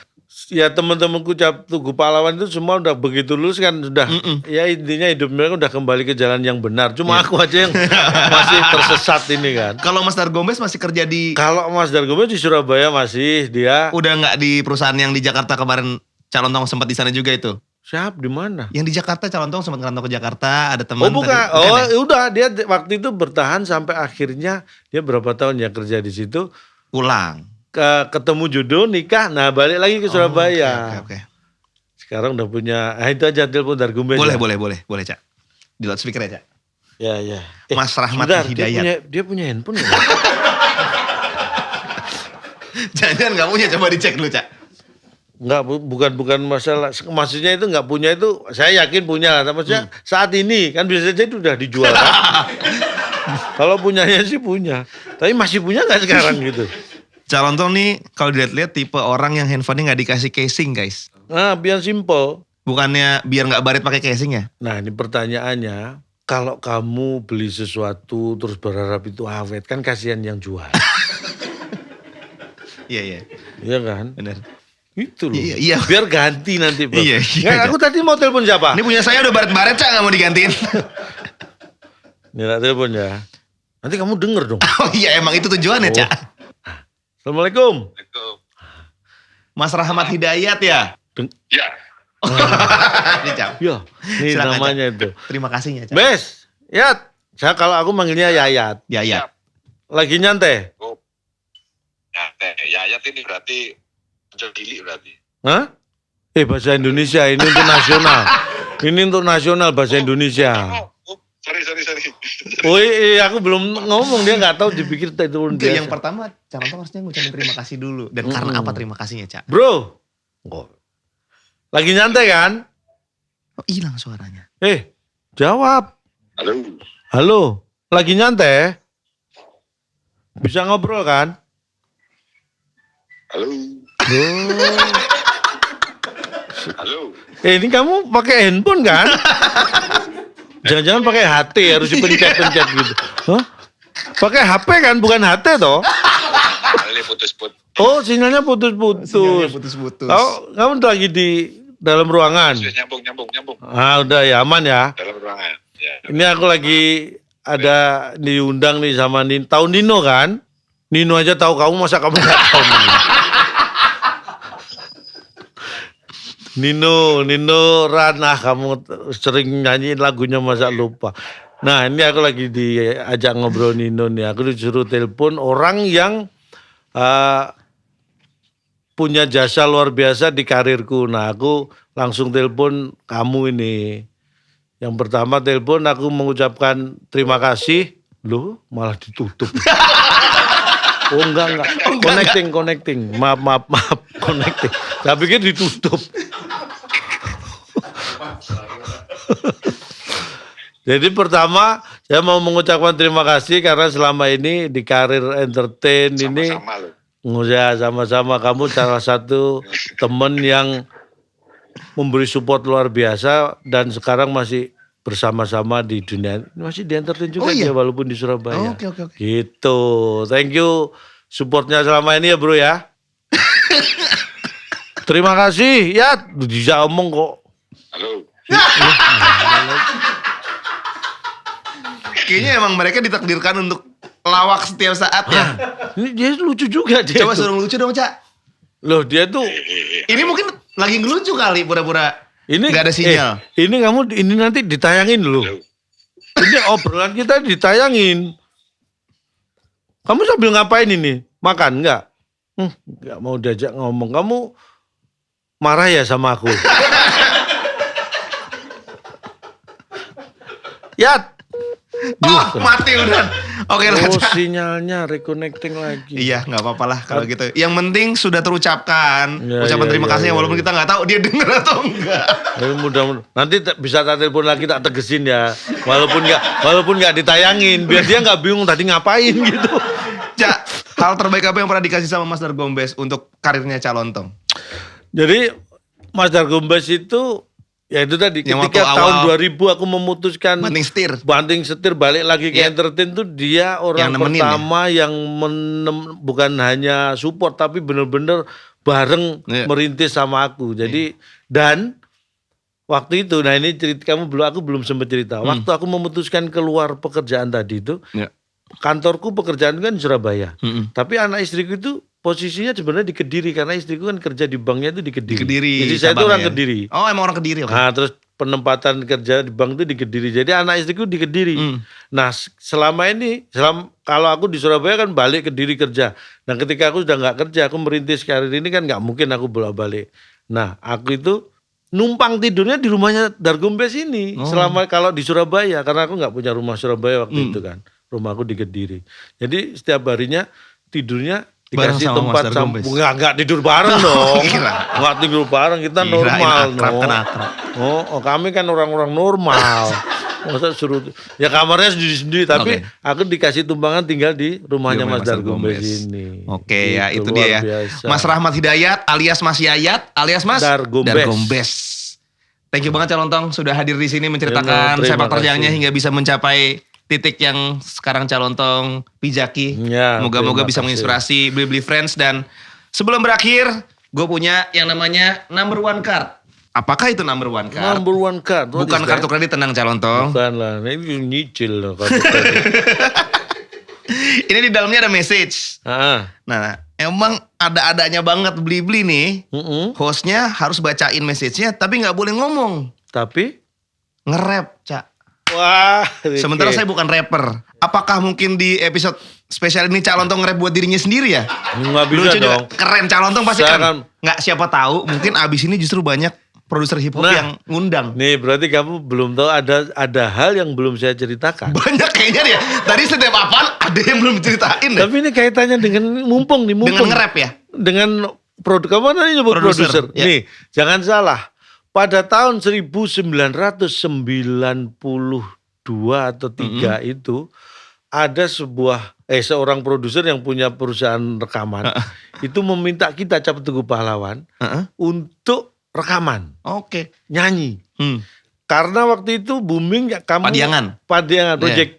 Ya teman-temanku Tugu Pahlawan itu semua udah begitu lulus kan sudah. Ya intinya hidup mereka udah kembali ke jalan yang benar. Cuma aku aja yang masih tersesat ini kan. Kalau Mas Dargombes masih kerja di... Kalau Mas Dargombes di Surabaya masih dia. Udah nggak di perusahaan yang di Jakarta kemarin Calonton sempat di sana juga itu? Siap di mana? Yang di Jakarta Calonton sempat ngerantau ke Jakarta, ada teman. Oh bukan, ya? Udah dia waktu itu bertahan sampai akhirnya dia berapa tahun ya kerja di situ. Pulang. Ketemu jodoh, nikah, nah balik lagi ke Surabaya. Oke. Sekarang udah punya, itu aja telepon Dargombes. Boleh, Cak. Di loudspeaker ya, Cak. Ya. Mas Rahmat sebentar, Hidayat. Dia punya handphone ya? Jangan nggak punya, coba dicek dulu, Cak. Enggak, bukan masalah. Maksudnya itu enggak punya itu, saya yakin punya lah. Maksudnya saat ini, kan bisa saja itu udah dijual kan. Kalau punyanya sih punya. Tapi masih punya nggak sekarang gitu? Calonton nih kalau dilihat-lihat tipe orang yang handphonenya nggak dikasih casing, guys. Nah, biar simple. Bukannya biar nggak baret pakai casing ya? Nah, ini pertanyaannya, kalau kamu beli sesuatu terus berharap itu awet, kan kasihan yang jual. Iya. Iya kan? Bener. Itu loh. Iya. Biar ganti nanti, Bang. Iya. Nggak, aku tadi mau telepon siapa? Ini punya saya udah baret-baret, Cak, nggak mau digantiin. Ini tak telepon ya. Nanti kamu denger dong. Oh iya, emang itu tujuannya, Cak. Assalamualaikum. Mas Rahmat Hidayat ya? Ya. Ini, Cak. Ya, ini Silakan, namanya Cak. itu. Terima kasihnya, Cak. Bes, Yat. Kalau aku manggilnya Yayat. Ya. Lagi nyantai? Oh. Yayat ini berarti Jodili berarti. Hah? Bahasa Indonesia ini untuk nasional. Ini untuk nasional bahasa Indonesia. Sorry. Oh iya, aku belum ngomong, dia nggak tahu dipikir itu Itu yang biasa. pertama, Calonton harusnya ngucapin terima kasih dulu. Dan karena apa terima kasihnya, Cak? Bro, lagi nyantai kan? Oh, hilang suaranya. Jawab. Halo, lagi nyantai? Bisa ngobrol kan? Halo. Oh. Halo. Ini kamu pakai handphone kan? Jangan-jangan pakai HT, harus dipencet-pencet gitu. Hah? Pakai HP kan, bukan HT toh? Ini putus-putus. Oh, sinyalnya putus-putus. Kamu lagi di dalam ruangan? Nyambung. Udah ya, aman ya. Dalam ruangan. Ya. Ini aku lagi ada diundang nih sama tahu Nino kan? Nino aja tahu kamu, masa kamu nggak tahu Nino Ranah, kamu sering nyanyiin lagunya masa lupa. Nah, ini aku lagi diajak ngobrol Nino nih. Aku disuruh telepon orang yang punya jasa luar biasa di karirku. Nah, aku langsung telepon kamu ini. Yang pertama telepon aku mengucapkan terima kasih. Loh, malah ditutup. Oh enggak. Connecting. Maaf. Connecting. Saya pikir ditutup. Jadi pertama saya mau mengucapkan terima kasih karena selama ini di karir entertain ini sama-sama kamu salah satu teman yang memberi support luar biasa dan sekarang masih bersama-sama di dunia, masih di entertain juga dia walaupun di Surabaya. Oke. Gitu. Thank you supportnya selama ini ya bro ya. Terima kasih ya, bisa omong kok. Halo. Kayaknya emang mereka ditakdirkan untuk lawak setiap saat ya. Ini dia lucu juga dia. Coba tuh. suruh lucu dong, Cak. Loh dia tuh Ini mungkin lagi ngelucu kali pura-pura. ini nggak ada sinyal. Ini nanti ditayangin dulu. Ini obrolan kita ditayangin. Kamu sambil ngapain ini? Makan enggak? Enggak mau diajak ngomong. Kamu marah ya sama aku? Yat. Mati udah. Oke lah, Oh, Cak. sinyalnya reconnecting lagi. Iya, nggak apa-apa lah kalau gitu. Yang penting sudah terucapkan. Ya, Ucapan ya, terima ya, kasih ya, walaupun ya. kita nggak tahu dia denger atau enggak. Tapi mudah-mudahan nanti bisa tak telepon lagi, tak tegesin ya. Walaupun nggak ditayangin, biar dia nggak bingung tadi ngapain gitu. Cak, hal terbaik apa yang pernah dikasih sama Mas Dargombes untuk karirnya Calonton? Jadi Mas Dargombes itu Ya itu tadi Yang ketika waktu tahun awal 2000 aku memutuskan banting setir balik lagi ke Iya. entertain tuh dia orang Yang nemenin pertama yang bukan hanya support tapi bener-bener bareng Iya. merintis sama aku. Jadi dan waktu itu, nah ini cerita aku belum sempat cerita. Waktu aku memutuskan keluar pekerjaan tadi itu, Iya. kantorku pekerjaan kan di Surabaya. Mm-mm. Tapi anak istriku itu posisinya sebenarnya di Kediri karena istriku kan kerja di banknya itu di Di Kediri. Kediri. Jadi saya itu cabangnya. orang Kediri. Oh emang orang Kediri. Oke. Nah terus penempatan kerja di bank itu di Kediri. Jadi anak istriku di Kediri. Nah selama ini, kalau aku di Surabaya kan balik Kediri kerja. Nah ketika aku sudah nggak kerja, aku merintis karir ini kan nggak mungkin aku bolak-balik. Nah aku itu numpang tidurnya di rumahnya Dargombes ini. Selama kalau di Surabaya, karena aku nggak punya rumah Surabaya waktu itu kan. Rumahku di Kediri. Jadi setiap harinya tidurnya Bareng dikasih sama Mas tempat Dargombes. enggak tidur bareng dong. Kira. Enggak tidur bareng, kita Kirain normal akrab, no. kan akrab. Oh, kami kan orang-orang normal. Masa suruh ya kamarnya sendiri-sendiri tapi Oke. aku dikasih tumpangan tinggal di rumahnya Di rumah Mas Dargombes ini. Oke ya Gitu, itu dia ya. luar biasa. Mas Rahmat Hidayat alias Mas Yayat alias Mas Dargombes. Thank you banget Calontong sudah hadir di sini Ya, menceritakan terima sepak terjangnya kasih. hingga bisa mencapai titik yang sekarang Calontong pijaki. Ya, Moga-moga terima bisa kasih. menginspirasi Beli Friends dan sebelum berakhir gue punya yang namanya number one card. Apakah itu number one card? Number one card. What Bukan is kartu that? kredit tenang Calontong. Bukan lah, ini nyicil loh kartu kredit. Ini di dalamnya ada message. Ah, Nah, emang ada-adanya banget Beli nih. mm-mm. Hostnya harus bacain message-nya tapi nggak boleh ngomong. Tapi Nge-rap, Cak. wah, Sementara Rike. saya bukan rapper. Apakah mungkin di episode spesial ini Calontong nge-rap buat dirinya sendiri ya? nggak bisa Lucu juga. dong. Keren Calontong pasti Saya kan. kan- Nggak siapa tahu mungkin abis ini justru banyak produser hip hop Nah. yang ngundang. Nih berarti kamu belum tahu ada hal yang belum saya ceritakan. Banyak kayaknya dia. Tadi setiap apaan ada yang belum ceritain deh. Tapi ini kaitannya dengan mumpung nih, mumpung. Dengan nge-rap ya? Dengan produk, kamu tadi nyebut Produser, produser. ya. Nih, jangan salah. Pada tahun 1992 atau 3 itu ada seorang produser yang punya perusahaan rekaman itu meminta kita Cap Teguh Pahlawan Heeh. untuk rekaman, Oke. nyanyi. Hmm. Karena waktu itu booming ya kamu Padiangan Project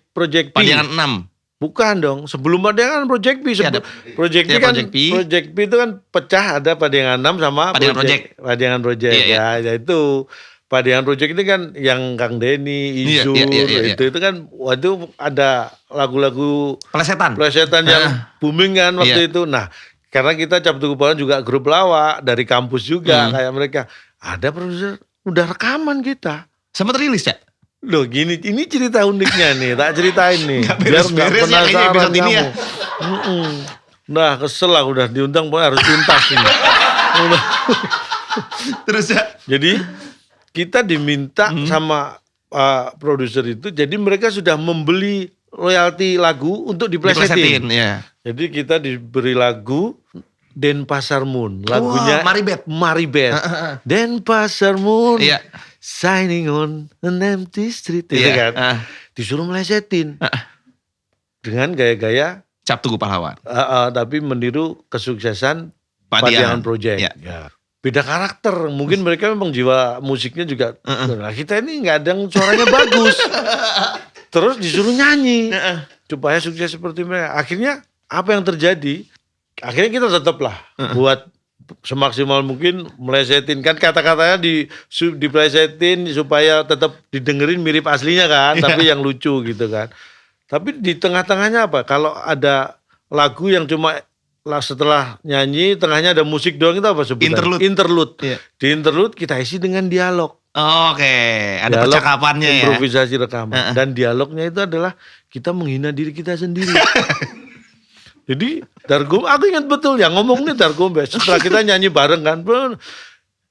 P. Padiangan 6. Bukan dong, sebelum Padiangan Project P. Ya, ada. Project P Ya, kan Project P. Project P itu kan pecah, ada Padiangan 6 sama Padiangan Project. Iya, Ya itu Padiangan Project ini kan yang Kang Denny, Iya, Izur, iya. itu kan waktu ada lagu-lagu Plesetan. plesetan yang booming kan waktu Iya. itu. Nah, karena kita Cap Teguh Pahlawan juga grup lawak dari kampus juga kayak mereka. Ada produser udah rekaman kita. Sempat rilis ya? Loh gini, ini cerita uniknya nih, tak ceritain nih. Nggak Biar nggak beres-beres ya kayaknya penasaran episode ini ya. kamu. Mm-mm. Nah kesel aku udah diundang pokoknya harus tuntas ini. Udah. Terus ya? Jadi kita diminta sama produser itu, jadi mereka sudah membeli royalti lagu untuk diplesetin. ya. Jadi kita diberi lagu Denpasar Moon, lagunya Wah, Maribeth. Maribeth. Denpasar Moon. Iya. Shining on an empty street, itu Iya. kan. Disuruh melesetin dengan gaya-gaya, Cap Teguh Pahlawan. tapi meniru kesuksesan Padiangan Padiangan. Project. Iya. Ya. Beda karakter, mungkin mereka memang jiwa musiknya juga. Nah, kita ini nggak ada yang suaranya bagus. Terus disuruh nyanyi supaya sukses seperti mereka. Akhirnya apa yang terjadi? Akhirnya kita tetaplah buat semaksimal mungkin melesetin kan kata-katanya diplesetin supaya tetap didengerin mirip aslinya kan, tapi yang lucu gitu kan. Tapi di tengah-tengahnya apa? Kalau ada lagu yang cuma setelah nyanyi tengahnya ada musik doang, itu apa sebutannya? Interlude. Iya. Di interlude kita isi dengan dialog. Oke, ada Dialog, percakapannya ya. improvisasi rekaman. Dan dialognya itu adalah kita menghina diri kita sendiri. Jadi aku ingat betul yang ngomongnya Dargombes. Setelah kita nyanyi bareng kan,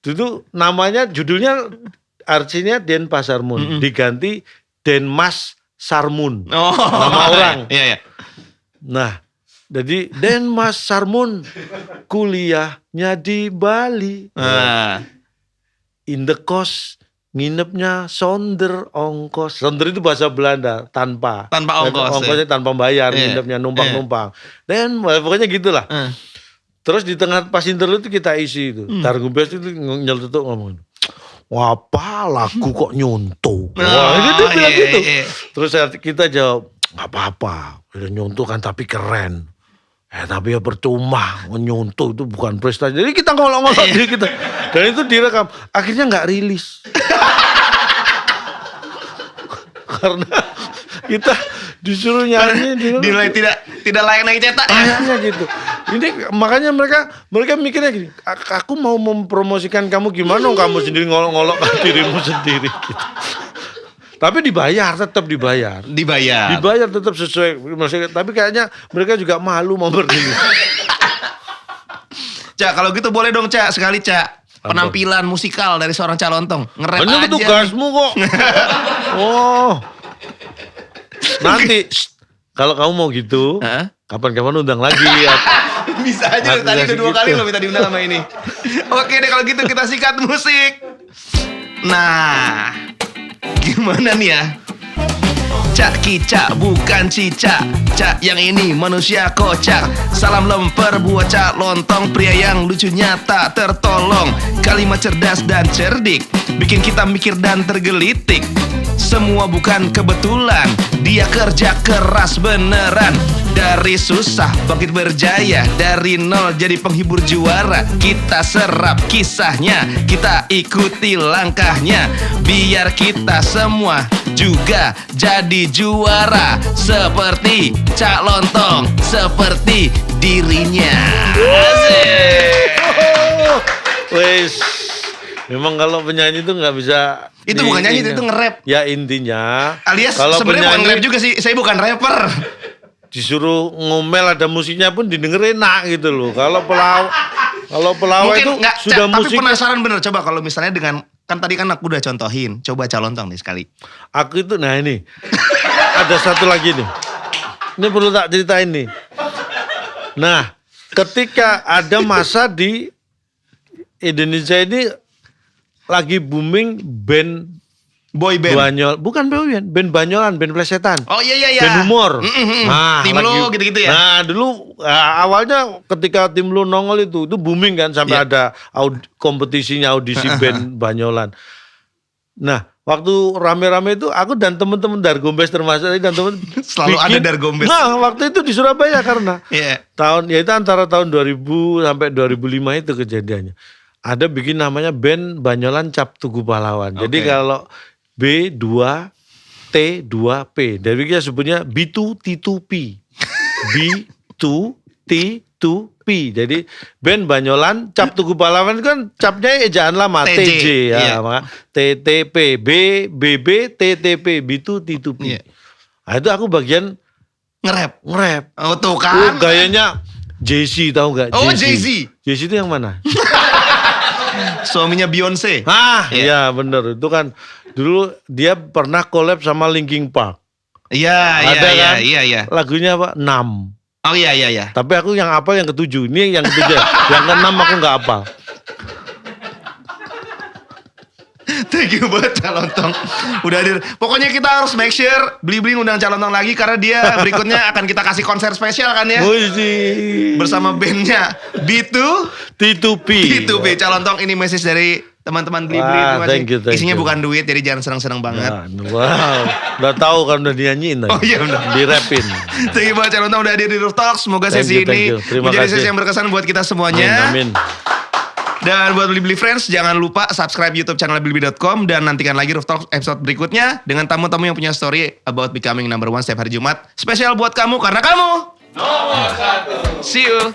itu namanya judulnya artinya Denpasar Moon, diganti Denmas Sarmun, Oh, nama orang. Iya, iya. Nah, jadi Denmas Sarmun kuliahnya di Bali, Nah, in the cost nginepnya sonder ongkos. Sonder itu bahasa Belanda, tanpa ongkos, ongkosnya tanpa bayar, Iya, nginepnya numpang-numpang. Dan pokoknya gitulah. Terus di tengah pas interlude itu kita isi itu. Dargombes itu nyeletuk ngomong, wah apa lagu kok nyuntuh. Oh, Wah, dia bilang iya, gitu. iya. Terus kita jawab, nggak apa-apa, udah nyuntuh kan tapi keren. Tapi ya percuma, nyuntuh itu bukan prestasi. Jadi kita ngolok-ngolok diri kita. Dan itu direkam. Akhirnya nggak rilis. Karena kita disuruh nyanyi. Dinilai tidak layak naik cetak ya. Kayaknya gitu. Ini makanya mereka mikirnya gini. Aku mau mempromosikan kamu gimana? Kamu sendiri ngolok-ngolok dirimu sendiri. Gitu. Tapi tetap dibayar. Dibayar tetap sesuai. Tapi kayaknya mereka juga malu mau berdiri. Cak, kalau gitu boleh dong Cak, sekali Cak. Penampilan musikal dari seorang Calontong. Nge-rap Ini aja. tugasmu kok. Oh. Nanti kalau kamu mau gitu, Hah? kapan-kapan undang lagi. Bisa aja, tadi udah 2 kali loh minta diundang sama ini. Oke deh kalau gitu kita sikat musik. Nah, gimana nih ya? Cak Kicak bukan cicak, Cak yang ini manusia kocak. Salam lemper buat Cak Lontong, pria yang lucunya tak tertolong. Kalimat cerdas dan cerdik, bikin kita mikir dan tergelitik. Semua bukan kebetulan, dia kerja keras beneran. Dari susah bangkit berjaya, dari nol jadi penghibur juara. Kita serap kisahnya, kita ikuti langkahnya, biar kita semua juga jadi juara. Seperti Cak Lontong, seperti dirinya. Asik. Wes, memang kalau penyanyi itu nggak bisa. Itu bukan nyanyi, itu nge-rap. Ya intinya. Alias kalau sebenarnya bukan penyanyi nge-rap juga sih, saya bukan rapper. disuruh ngomel ada musiknya pun didengar enak gitu loh. Kalau pelawak itu Mungkin nggak, sudah tapi musik. penasaran bener. Coba kalau misalnya dengan, kan tadi kan aku udah contohin. Coba Cak Lontong nih sekali. Aku itu, nah ini ada satu lagi nih. Ini perlu tak ceritain nih. Nah, ketika ada masa di Indonesia ini lagi booming band Boy band. bukan band banyolan, band plesetan. Oh iya. Band humor. Tim Lu gitu-gitu ya. Nah, dulu awalnya ketika Tim Lu nongol itu booming kan sampai Iya. ada kompetisinya audisi band banyolan. Nah, waktu rame-rame itu aku dan teman-teman Dargombes termasuk dan teman Selalu ada Dargombes. Nah, waktu itu di Surabaya karena Iya. itu antara tahun 2000 sampai 2005 itu kejadiannya. Ada bikin namanya band Banyolan Cap Tugu Pahlawan. Jadi Oke. kalau B2T2P. Dari kita sebutnya B2T2P. B2T2P. Jadi band Banyolan Cap Tugu Pahlawan kan capnya ejaan lama TJ, TJ ya, iya. maka TTP, BB, TTP, B2T2P. Iya. Nah, itu aku bagian Nge-rap. nge-rap. Oh tuh Oh, kan. gayanya Jay-Z tahu nggak? Oh, Jay-Z. Jay-Z itu yang mana? Suaminya Beyonce. Iya bener. Itu kan dulu dia pernah collab sama Linkin Park. Iya. Iya. Lagunya apa? 6. Oh iya. Tapi aku yang hafal yang ke-7. Ini yang ke-7. Yang ke-6 aku nggak hafal. Thank you buat Cak Lontong udah hadir. Pokoknya kita harus make sure Beli undang Cak Lontong lagi karena dia berikutnya akan kita kasih konser spesial kan ya. Wih, Bersama bandnya T2P. B2B. Cak Lontong ini message dari teman-teman Beli. Wah, thank you. Isinya you. bukan duit jadi jangan senang-senang banget. Ya, wow, udah tahu kan udah dinyanyiin. Oh iya benar. Dirapin. Thank you buat Cak Lontong udah hadir di Roof Talk. Semoga Thank sesi you, thank ini you. Terima menjadi kasih. sesi yang berkesan buat kita semuanya. Amin. Dan buat Beli Friends, jangan lupa subscribe YouTube channel Blibli.com dan nantikan lagi Roof Talk episode berikutnya dengan tamu-tamu yang punya story about becoming number one setiap hari Jumat. Spesial buat kamu karena kamu nomor 1. See you.